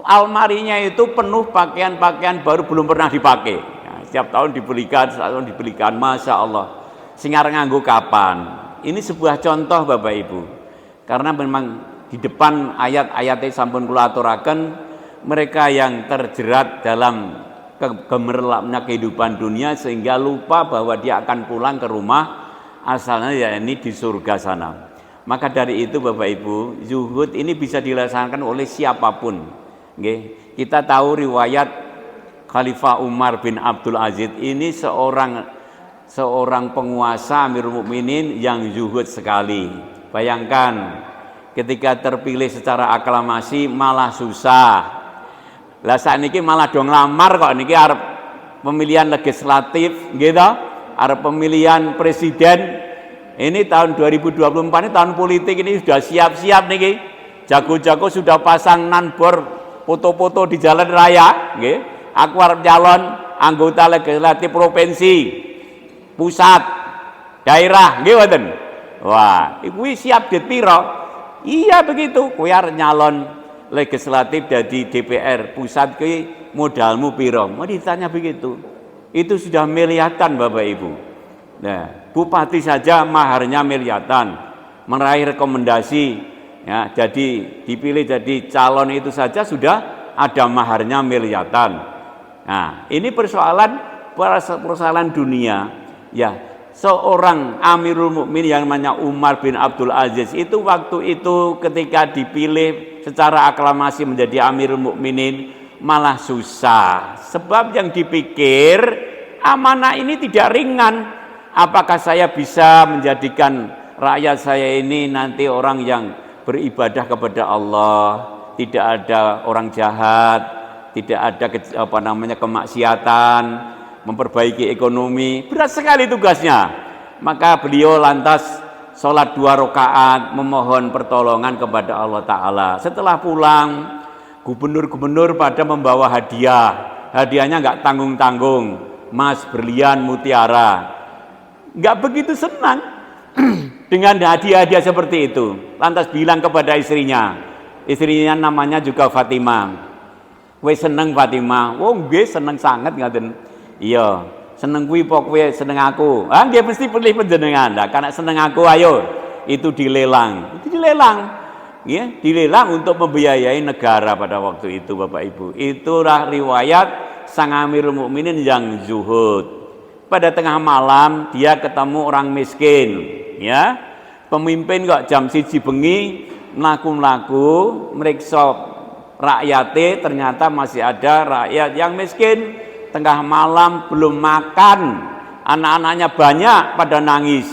almarinya itu penuh pakaian-pakaian baru belum pernah dipakai. Nah, setiap tahun dibelikan, Masya Allah. Singar nganggo kapan? Ini sebuah contoh Bapak Ibu. Karena memang di depan ayat-ayatnya sampun kula aturaken, mereka yang terjerat dalam gemerlapnya kehidupan dunia sehingga lupa bahwa dia akan pulang ke rumah asalnya ya ini di surga sana. Maka dari itu Bapak Ibu, zuhud ini bisa dilaksanakan oleh siapapun. Kita tahu riwayat Khalifah Umar bin Abdul Aziz ini seorang penguasa Amirul Mukminin yang zuhud sekali. Bayangkan ketika terpilih secara aklamasi malah susah. Lah sakniki malah dong lamar kok niki arep pemilihan legislatif gitu, arep pemilihan presiden. Ini tahun 2024 ini tahun politik ini sudah siap-siap niki. Jago-jago sudah pasang nanbor foto-foto di jalan raya, nggih. Aku arep calon anggota legislatif provinsi, pusat, daerah, nggih wonten. Wah, kuwi siap dit piro? Iya begitu, kowe arep nyalon legislatif dari DPR pusat kuwi modalmu piro? Mau ditanya begitu. Itu sudah miliatan Bapak Ibu. Nah, bupati saja maharnya miliatan. Meraih rekomendasi Ya, jadi dipilih jadi calon itu saja sudah ada maharnya miliatan. Nah, ini persoalan dunia. Ya, seorang Amirul Mukminin yang namanya Umar bin Abdul Aziz itu waktu itu ketika dipilih secara aklamasi menjadi Amirul Mukminin malah susah. Sebab yang dipikir amanah ini tidak ringan. Apakah saya bisa menjadikan rakyat saya ini nanti orang yang beribadah kepada Allah, tidak ada orang jahat, tidak ada kemaksiatan, memperbaiki ekonomi. Berat sekali tugasnya. Maka beliau lantas sholat 2 rakaat memohon pertolongan kepada Allah Ta'ala. Setelah pulang, gubernur-gubernur pada membawa hadiah. Hadiahnya nggak tanggung-tanggung, emas, berlian, mutiara. Nggak begitu senang dengan hadiah-hadiah seperti itu. Lantas bilang kepada istrinya namanya juga Fatimah. Kowe seneng Fatimah? Oh nggih seneng sangat ngaten. Iya, seneng kuwi apa kowe seneng aku? Ah nggih mesti pilih panjenengan. Lah karena seneng aku ayo itu dilelang. Itu dilelang. Ya, dilelang untuk membiayai negara pada waktu itu Bapak Ibu. Itulah riwayat sang Amirul Mukminin yang zuhud. Pada tengah malam dia ketemu orang miskin, ya. Pemimpin kok jam 1 bengi mlaku-mlaku mriksa rakyate, ternyata masih ada rakyat yang miskin. Tengah malam belum makan, anak-anaknya banyak pada nangis.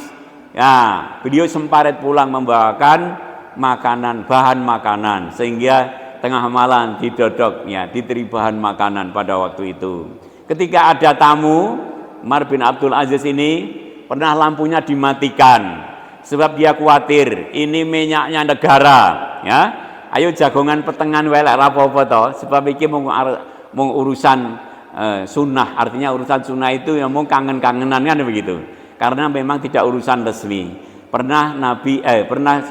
Ya, beliau semparet pulang membawakan makanan, bahan makanan, sehingga tengah malam didodok, ya, diberi bahan makanan pada waktu itu. Ketika ada tamu, Umar bin Abdul Aziz ini pernah lampunya dimatikan sebab dia khawatir ini minyaknya negara, ya. Ayo jagongan petengan welek apa-apa toh, sebab iki mung urusan sunnah, artinya urusan sunnah itu yang mau kangen-kangenan kan begitu. Karena memang tidak urusan resmi. Pernah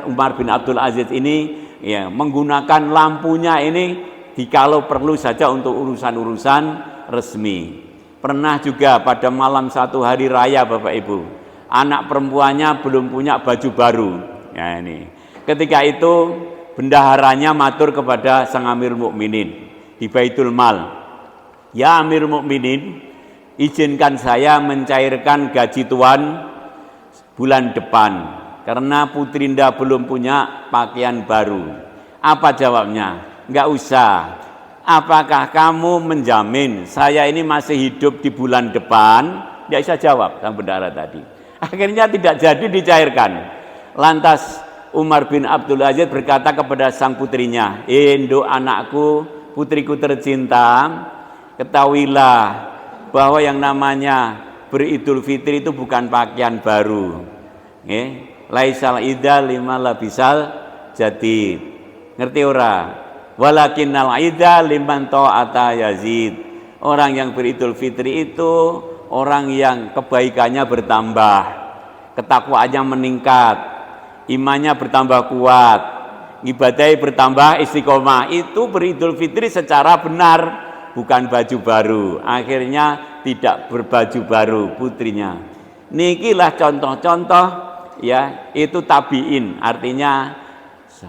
Umar bin Abdul Aziz ini ya menggunakan lampunya ini jikalau perlu saja untuk urusan-urusan resmi. Pernah juga pada malam satu hari raya Bapak Ibu, anak perempuannya belum punya baju baru. Ya ini. Ketika itu bendaharanya matur kepada sang Amirul Mukminin di Baitul Mal. Ya Amirul Mukminin, izinkan saya mencairkan gaji tuan bulan depan karena Putrinda belum punya pakaian baru. Apa jawabnya? Enggak usah. Apakah kamu menjamin saya ini masih hidup di bulan depan? Dia bisa jawab sang bendahara tadi. Akhirnya tidak jadi dicairkan. Lantas Umar bin Abdul Aziz berkata kepada sang putrinya, "Induk anakku, putriku tercinta, ketahuilah bahwa yang namanya beridul fitri itu bukan pakaian baru. Laisal idza lima labisal jadid." Ngerti ora? Walakinnal idza liman ta'ata yazid. Orang yang beridul fitri itu orang yang kebaikannya bertambah, ketakwaannya meningkat, imannya bertambah kuat, ibadahnya bertambah istiqomah. Itu beridul fitri secara benar, bukan baju baru. Akhirnya tidak berbaju baru putrinya. Nikilah contoh-contoh, ya, itu tabiin, artinya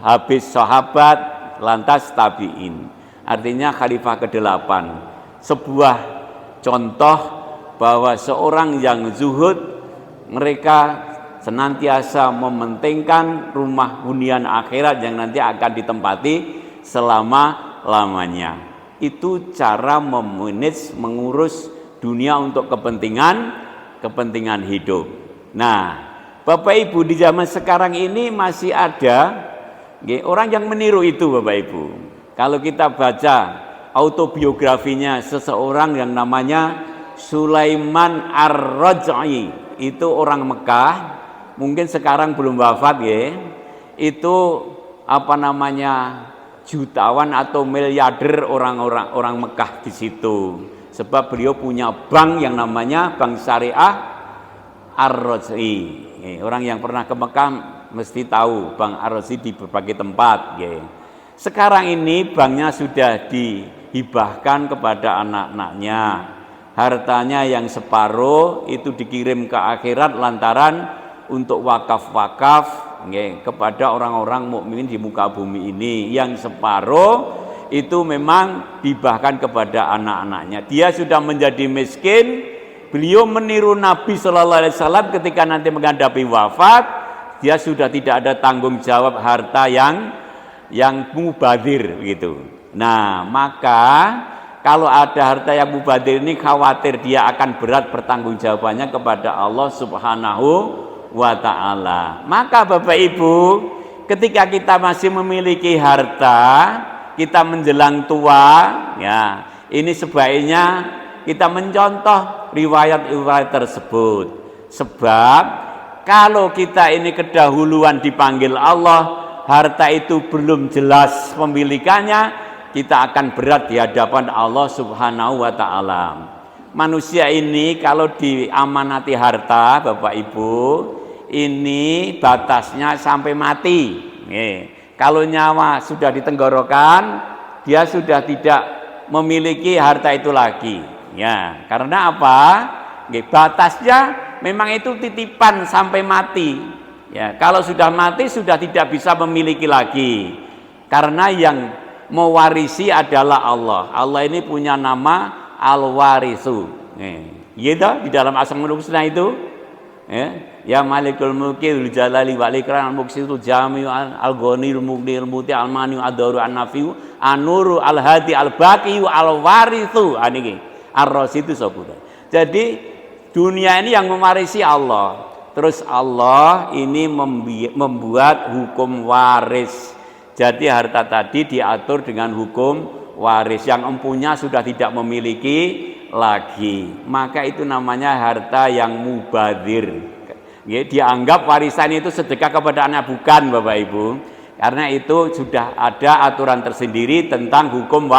habis sahabat lantas tabiin, artinya khalifah ke-8. Sebuah contoh bahwa seorang yang zuhud, mereka senantiasa mementingkan rumah hunian akhirat yang nanti akan ditempati selama-lamanya. Itu cara mengurus dunia untuk kepentingan hidup. Nah, Bapak Ibu, di zaman sekarang ini masih ada orang yang meniru itu Bapak Ibu. Kalau kita baca autobiografinya seseorang yang namanya Sulaiman Ar-Raj'i, itu orang Mekah, mungkin sekarang belum wafat ya. Itu jutawan atau miliarder orang Mekah di situ. Sebab beliau punya bank yang namanya Bank Syariah Ar-Raj'i. Orang yang pernah ke Mekah mesti tahu Bank Ar-Raj'i di berbagai tempat. Sekarang ini banknya sudah dihibahkan kepada anak-anaknya. Hartanya yang separuh itu dikirim ke akhirat lantaran untuk wakaf-wakaf, kepada orang-orang mukmin di muka bumi ini, yang separuh itu memang dibahkan kepada anak-anaknya. Dia sudah menjadi miskin. Beliau meniru Nabi Shallallahu Alaihi Wasallam ketika nanti menghadapi wafat, dia sudah tidak ada tanggung jawab harta yang mubadir gitu. Nah, maka kalau ada harta yang mubadir ini, khawatir dia akan berat pertanggungjawabannya kepada Allah Subhanahu wa Ta'ala. Maka Bapak Ibu, ketika kita masih memiliki harta, kita menjelang tua, ya, ini sebaiknya kita mencontoh riwayat-riwayat tersebut. Sebab kalau kita ini kedahuluan dipanggil Allah, harta itu belum jelas pemilikannya, kita akan berat di hadapan Allah Subhanahu wa Ta'ala. Manusia ini kalau diamanati harta, Bapak Ibu, ini batasnya sampai mati. Kalau nyawa sudah di tenggorokan, dia sudah tidak memiliki harta itu lagi. Ya, karena apa? Batasnya memang itu titipan sampai mati. Ya, kalau sudah mati sudah tidak bisa memiliki lagi. Karena yang mewarisi adalah Allah. Allah ini punya nama Al-Warisu. Gitu di dalam Asmaul Husna itu. Ya Malikul Mulki Dzul Jalali wal Ikram Al-Muqsitul Jami'u Al-Ghaniyul Mughniul Muti Al-Mani'u Ad-Daru An-Nafi'u An-Nuru Al-Hadi Al-Baqiyu Al-Warithu. Niki Ar-Rasidu Sabuda. Jadi dunia ini yang mewarisi Allah. Terus Allah ini membuat hukum waris. Jadi harta tadi diatur dengan hukum waris. Yang empunya sudah tidak memiliki lagi. Maka itu namanya harta yang mubadir. Dianggap warisan itu sedekah kepada anak, bukan Bapak Ibu. Karena itu sudah ada aturan tersendiri tentang hukum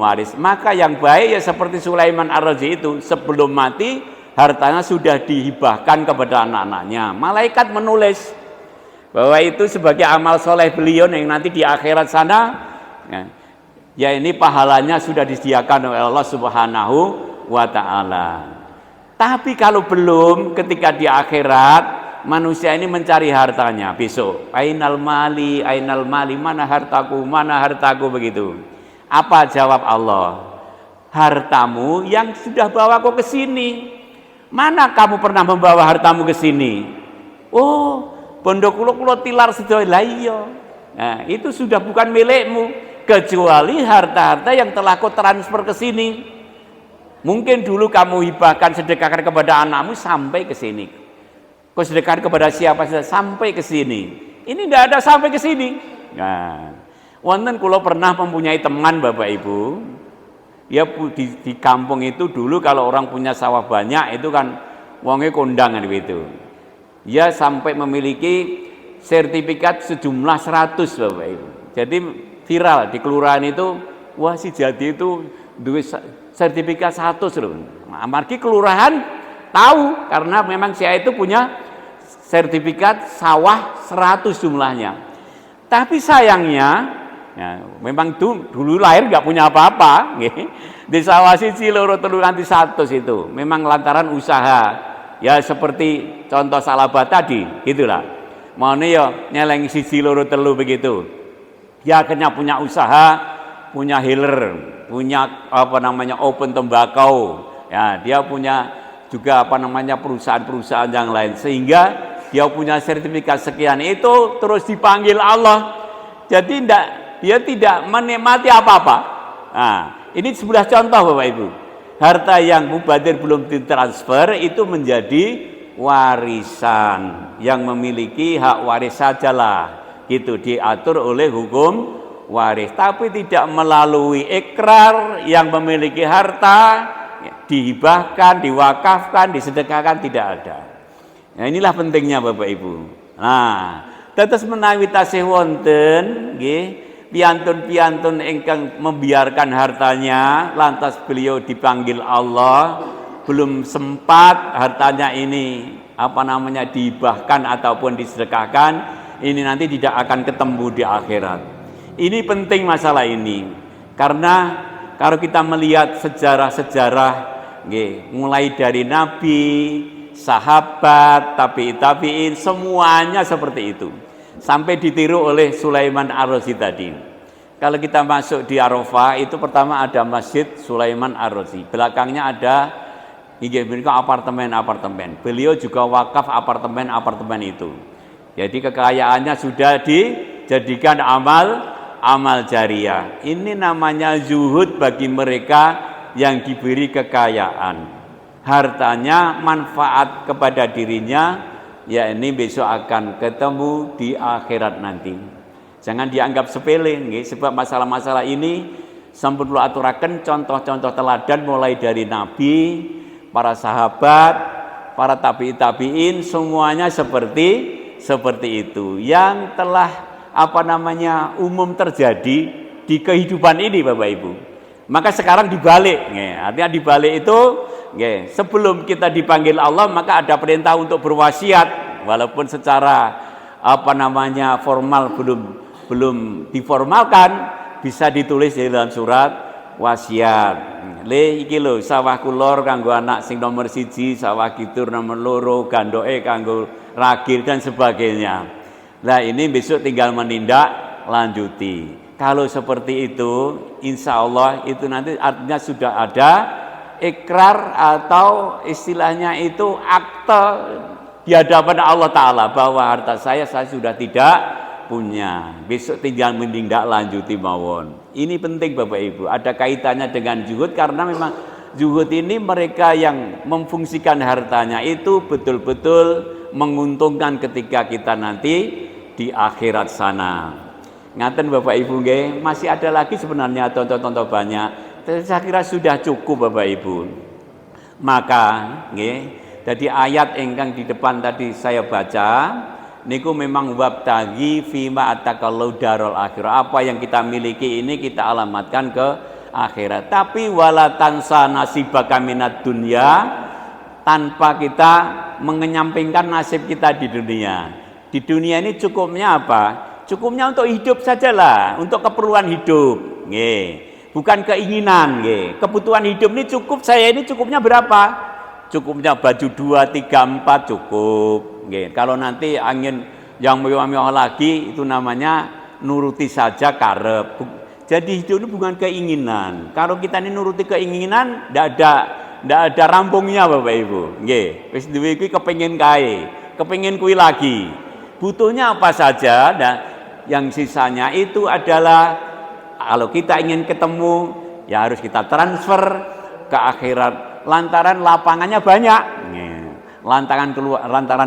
waris. Maka yang baik ya seperti Sulaiman Ar-Razi itu, sebelum mati hartanya sudah dihibahkan kepada anak-anaknya. Malaikat menulis bahwa itu sebagai amal soleh beliau yang nanti di akhirat sana, ya ini pahalanya sudah disediakan oleh Allah Subhanahu wa Ta'ala. Tapi kalau belum, ketika di akhirat manusia ini mencari hartanya besok, ainal mali, mana hartaku begitu. Apa jawab Allah? Hartamu yang sudah bawa kau ke sini. Mana kamu pernah membawa hartamu ke sini? Oh, bondo kulo tilar sedaya. Lah iya. Nah, itu sudah bukan milikmu, kecuali harta-harta yang telah kau transfer ke sini. Mungkin dulu kamu hibahkan, sedekahkan kepada anakmu sampai ke sini. Kau sedekahkan kepada siapa saja sampai ke sini. Ini tidak ada sampai ke sini. Nah, wonten kula pernah mempunyai teman Bapak Ibu, ya di kampung itu dulu kalau orang punya sawah banyak itu kan wonge kondang kan gitu. Ya sampai memiliki sertifikat sejumlah 100 Bapak Ibu. Jadi viral di kelurahan itu, wah si Jadi itu duit sertifikat 100 loh. Amargi kelurahan tahu karena memang si itu punya sertifikat sawah 100 jumlahnya. Tapi sayangnya ya, memang dulu lahir nggak punya apa-apa, di sawah siji loro telu nganti 100 itu, memang lantaran usaha, ya seperti contoh Salabat tadi, gitulah. Maunya ya nyeleng siji loro telu begitu, ya akhirnya punya usaha, punya healer, punya open tembakau, ya dia punya juga perusahaan-perusahaan yang lain, sehingga dia punya sertifikat sekian itu terus dipanggil Allah, jadi dia tidak menikmati apa-apa. Nah, ini sebelah contoh Bapak Ibu. Harta yang mubadir belum ditransfer itu menjadi warisan. Yang memiliki hak waris sajalah. Gitu diatur oleh hukum waris. Tapi tidak melalui ikrar yang memiliki harta dihibahkan, diwakafkan, disedekahkan, tidak ada. Nah, inilah pentingnya Bapak Ibu. Nah, tetes menawi tasih wonten nggih piantun-piantun ingkang membiarkan hartanya, lantas beliau dipanggil Allah, belum sempat hartanya ini dihibahkan ataupun disedekahkan, ini nanti tidak akan ketemu di akhirat. Ini penting masalah ini, karena kalau kita melihat sejarah-sejarah, mulai dari Nabi, sahabat, tabi'in, semuanya seperti itu. Sampai ditiru oleh Sulaiman Ar-Razi tadi. Kalau kita masuk di Arafah itu pertama ada Masjid Sulaiman Ar-Razi, belakangnya ada apartemen. Beliau juga wakaf apartemen itu. Jadi kekayaannya sudah dijadikan amal jariah. Ini namanya zuhud bagi mereka yang diberi kekayaan. Hartanya manfaat kepada dirinya, ya ini besok akan ketemu di akhirat nanti. Jangan dianggap sepele, sebab masalah-masalah ini sampun kula aturaken contoh-contoh teladan mulai dari Nabi, para sahabat, para tabi'in, semuanya seperti itu yang telah umum terjadi di kehidupan ini Bapak Ibu. Maka sekarang dibalik, artinya dibalik itu sebelum kita dipanggil Allah maka ada perintah untuk berwasiat, walaupun secara formal belum diformalkan, bisa ditulis di dalam surat wasiat. Iki lho sawah kulor kanggo anak sing nomor 1, sawah kidur nomor 2, gandoke kanggo ragil dan sebagainya. Nah ini besok tinggal menindak lanjuti. Kalau seperti itu, insya Allah itu nanti artinya sudah ada ikrar atau istilahnya itu akte di hadapan Allah Ta'ala bahwa harta saya sudah tidak punya. Besok tinggal menindaklanjuti mawon. Ini penting Bapak Ibu, ada kaitannya dengan zuhud karena memang zuhud ini mereka yang memfungsikan hartanya itu betul-betul menguntungkan ketika kita nanti di akhirat sana. Ngaten Bapak Ibu nggih, masih ada lagi sebenarnya contoh-contoh banyak. Tapi saya kira sudah cukup Bapak Ibu. Maka nggih, jadi ayat ingkang di depan tadi saya baca niku memang wabtaghi fima atakallahu darul akhirah. Apa yang kita miliki ini kita alamatkan ke akhirat. Tapi wala tansa nasibaka minad dunya, tanpa kita mengenyampingkan nasib kita di dunia. Di dunia ini cukupnya apa? Cukupnya untuk hidup sajalah, untuk keperluan hidup. Nggih. Bukan keinginan, nggih. Kebutuhan hidup ini cukup, saya ini cukupnya berapa? Cukupnya baju 2, 3, 4 cukup. Nggih. Kalau nanti angin yang mewah-mewah lagi itu namanya nuruti saja karep. Jadi hidup ini bukan keinginan. Kalau kita ini nuruti keinginan, ndak ada rampungnya Bapak Ibu. Nggih. Wis duwe kuwi kepengin kae, kepengin kuwi lagi. Butuhnya apa saja, nah yang sisanya itu adalah kalau kita ingin ketemu ya harus kita transfer ke akhirat lantaran lapangannya banyak. Lantaran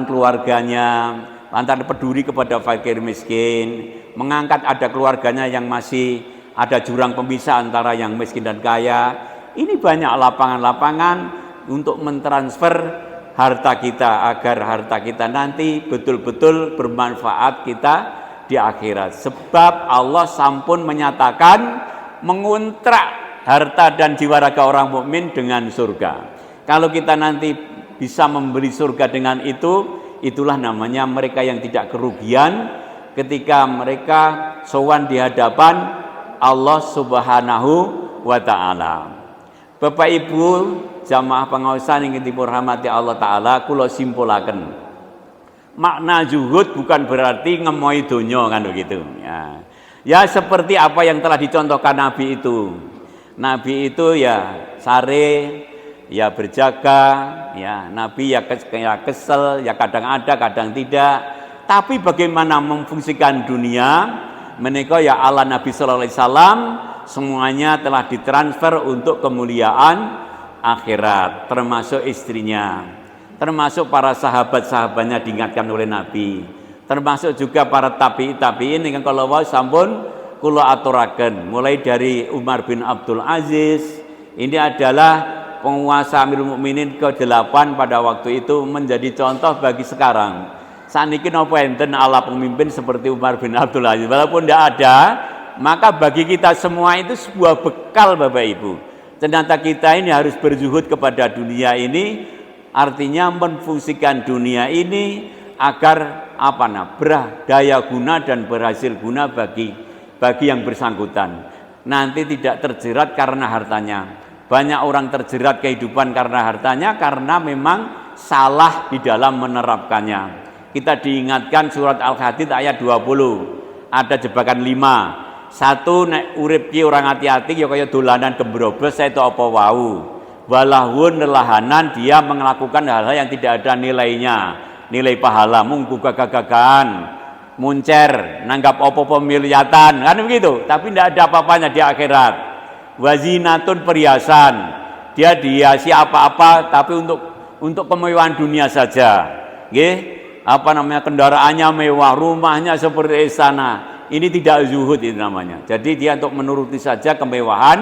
keluarganya, lantaran peduli kepada fakir miskin, mengangkat ada keluarganya yang masih ada jurang pemisah antara yang miskin dan kaya. Ini banyak lapangan-lapangan untuk mentransfer harta kita agar harta kita nanti betul-betul bermanfaat kita di akhirat. Sebab Allah sampun menyatakan mengontrak harta dan jiwa raga orang mukmin dengan surga. Kalau kita nanti bisa membeli surga dengan itu, itulah namanya mereka yang tidak kerugian ketika mereka sowan di hadapan Allah Subhanahu wa taala. Bapak Ibu jamaah pengawasan yang dirahmati Allah taala, kula simpulaken. Makna zuhud bukan berarti ngemoi donya kan begitu. Ya seperti apa yang telah dicontohkan Nabi itu. Nabi itu ya sare, ya berjaga, ya Nabi ya kesel, ya kadang ada, kadang tidak. Tapi bagaimana memfungsikan dunia, menika ya ala Nabi sallallahu alaihi wasallam semuanya telah ditransfer untuk kemuliaan akhirat, termasuk istrinya, termasuk para sahabat-sahabatnya diingatkan oleh Nabi, termasuk juga para tabi'in yang kalau wau sampun kula aturaken mulai dari Umar bin Abdul Aziz. Ini adalah penguasa Amirul Mukminin ke-8 pada waktu itu, menjadi contoh bagi sekarang. Saniki napa enten ala pemimpin seperti Umar bin Abdul Aziz, walaupun tidak ada, maka bagi kita semua itu sebuah bekal Bapak Ibu. Ternyata kita ini harus berzuhud kepada dunia ini, artinya memfungsikan dunia ini agar berdaya guna dan berhasil guna bagi yang bersangkutan. Nanti tidak terjerat karena hartanya. Banyak orang terjerat kehidupan karena hartanya, karena memang salah di dalam menerapkannya. Kita diingatkan surat Al-Hadid ayat 20. Ada jebakan 5. Satu, nek urip ki orang hati-hati ya kaya dolanan gembrobes itu apa wau. Walahun nelahanan dia melakukan hal-hal yang tidak ada nilainya, nilai pahala, munggu gagah-gagahan, muncer, nanggap apa-apa miliatan, kan begitu. Tapi tidak ada apa-apanya di akhirat. Wazinatun perhiasan, dia dihiasi apa-apa tapi untuk kemewahan dunia saja. Nggih. Apa namanya, kendaraannya mewah, rumahnya seperti istana. Ini tidak zuhud itu namanya. Jadi dia untuk menuruti saja kemewahan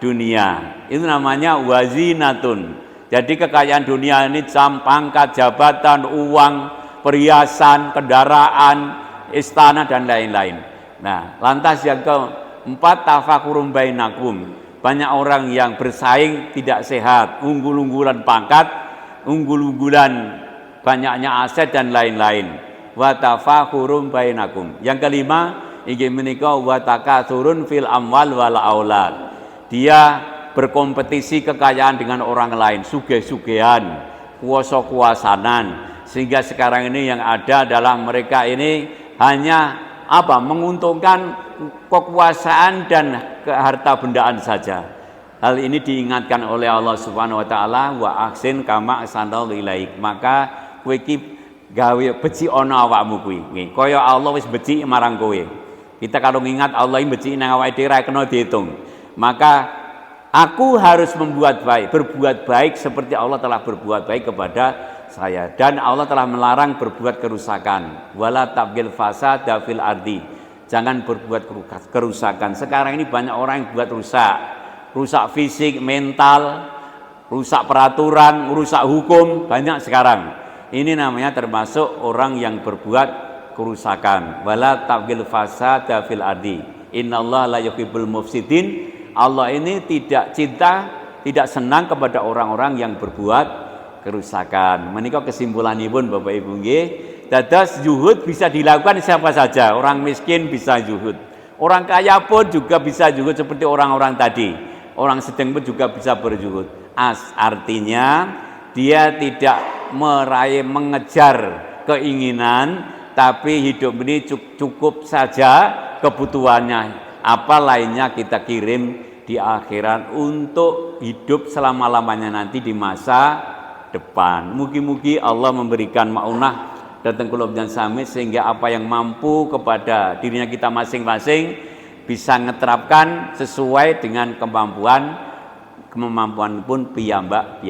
dunia. Itu namanya wazinatun. Jadi kekayaan dunia ini pangkat, jabatan, uang, perhiasan, kendaraan, istana dan lain-lain. Nah, lantas yang keempat, tafakurum bainakum. Banyak orang yang bersaing tidak sehat, unggul-unggulan pangkat, unggul-unggulan banyaknya aset dan lain-lain. Wa tafakhurum bainakum. Yang kelima, inggih menika wa takatsurun fil amwal wal aulad. Dia berkompetisi kekayaan dengan orang lain, sugih-sugihan, kuasa-kuasanan, sehingga sekarang ini yang ada adalah mereka ini hanya menguntungkan kekuasaan dan harta bendaan saja. Hal ini diingatkan oleh Allah Subhanahu wa taala, wa ahsin kama ahsanallahu ilaik. Maka kowe iki gawe beci ana awakmu kuwi. Kaya Allah wis beci marang kowe. Kita kalau ngingat Allah iki beci nang awake dhewe ra kena diitung. Maka aku harus berbuat baik seperti Allah telah berbuat baik kepada saya, dan Allah telah melarang berbuat kerusakan. Wala tabghil fasada fil ardi. Jangan berbuat kerusakan. Sekarang ini banyak orang yang buat rusak fisik, mental, rusak peraturan, rusak hukum, banyak sekarang. Ini namanya termasuk orang yang berbuat kerusakan. Wala tabghil fasada fil ardi. Innallaha la yuhibbul mufsidin. Allah ini tidak cinta, tidak senang kepada orang-orang yang berbuat kerusakan. Menika kesimpulanipun Bapak Ibu nggih. Dados zuhud bisa dilakukan siapa saja. Orang miskin bisa zuhud. Orang kaya pun juga bisa zuhud seperti orang-orang tadi. Orang sedang pun juga bisa berzuhud. Artinya dia tidak mengejar keinginan, tapi hidup ini cukup saja kebutuhannya. Apa lainnya kita kirim di akhirat untuk hidup selama-lamanya nanti di masa depan. Mugi-mugi Allah memberikan maunah datang kula dan sami, sehingga apa yang mampu kepada dirinya kita masing-masing bisa ngeterapkan sesuai dengan kemampuan pun piyambak.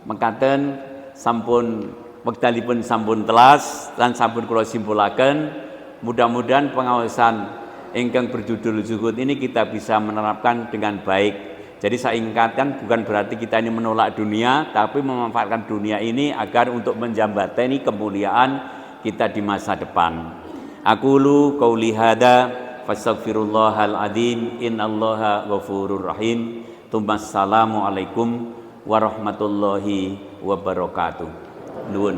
Mekaten sampun wektalipun sampun telas lan sampun kula simpulaken, mudah-mudahan pengawasan ingkang berjudul zuhud ini kita bisa menerapkan dengan baik. Jadi saya ingatkan, bukan berarti kita ini menolak dunia, tapi memanfaatkan dunia ini agar untuk menjembatani kemuliaan kita di masa depan. Aqulu qauli hadza fastaghfirullahal adzim innallaha ghafurur rahim. Assalamualaikum warahmatullahi wabarakatuh. Nuwun.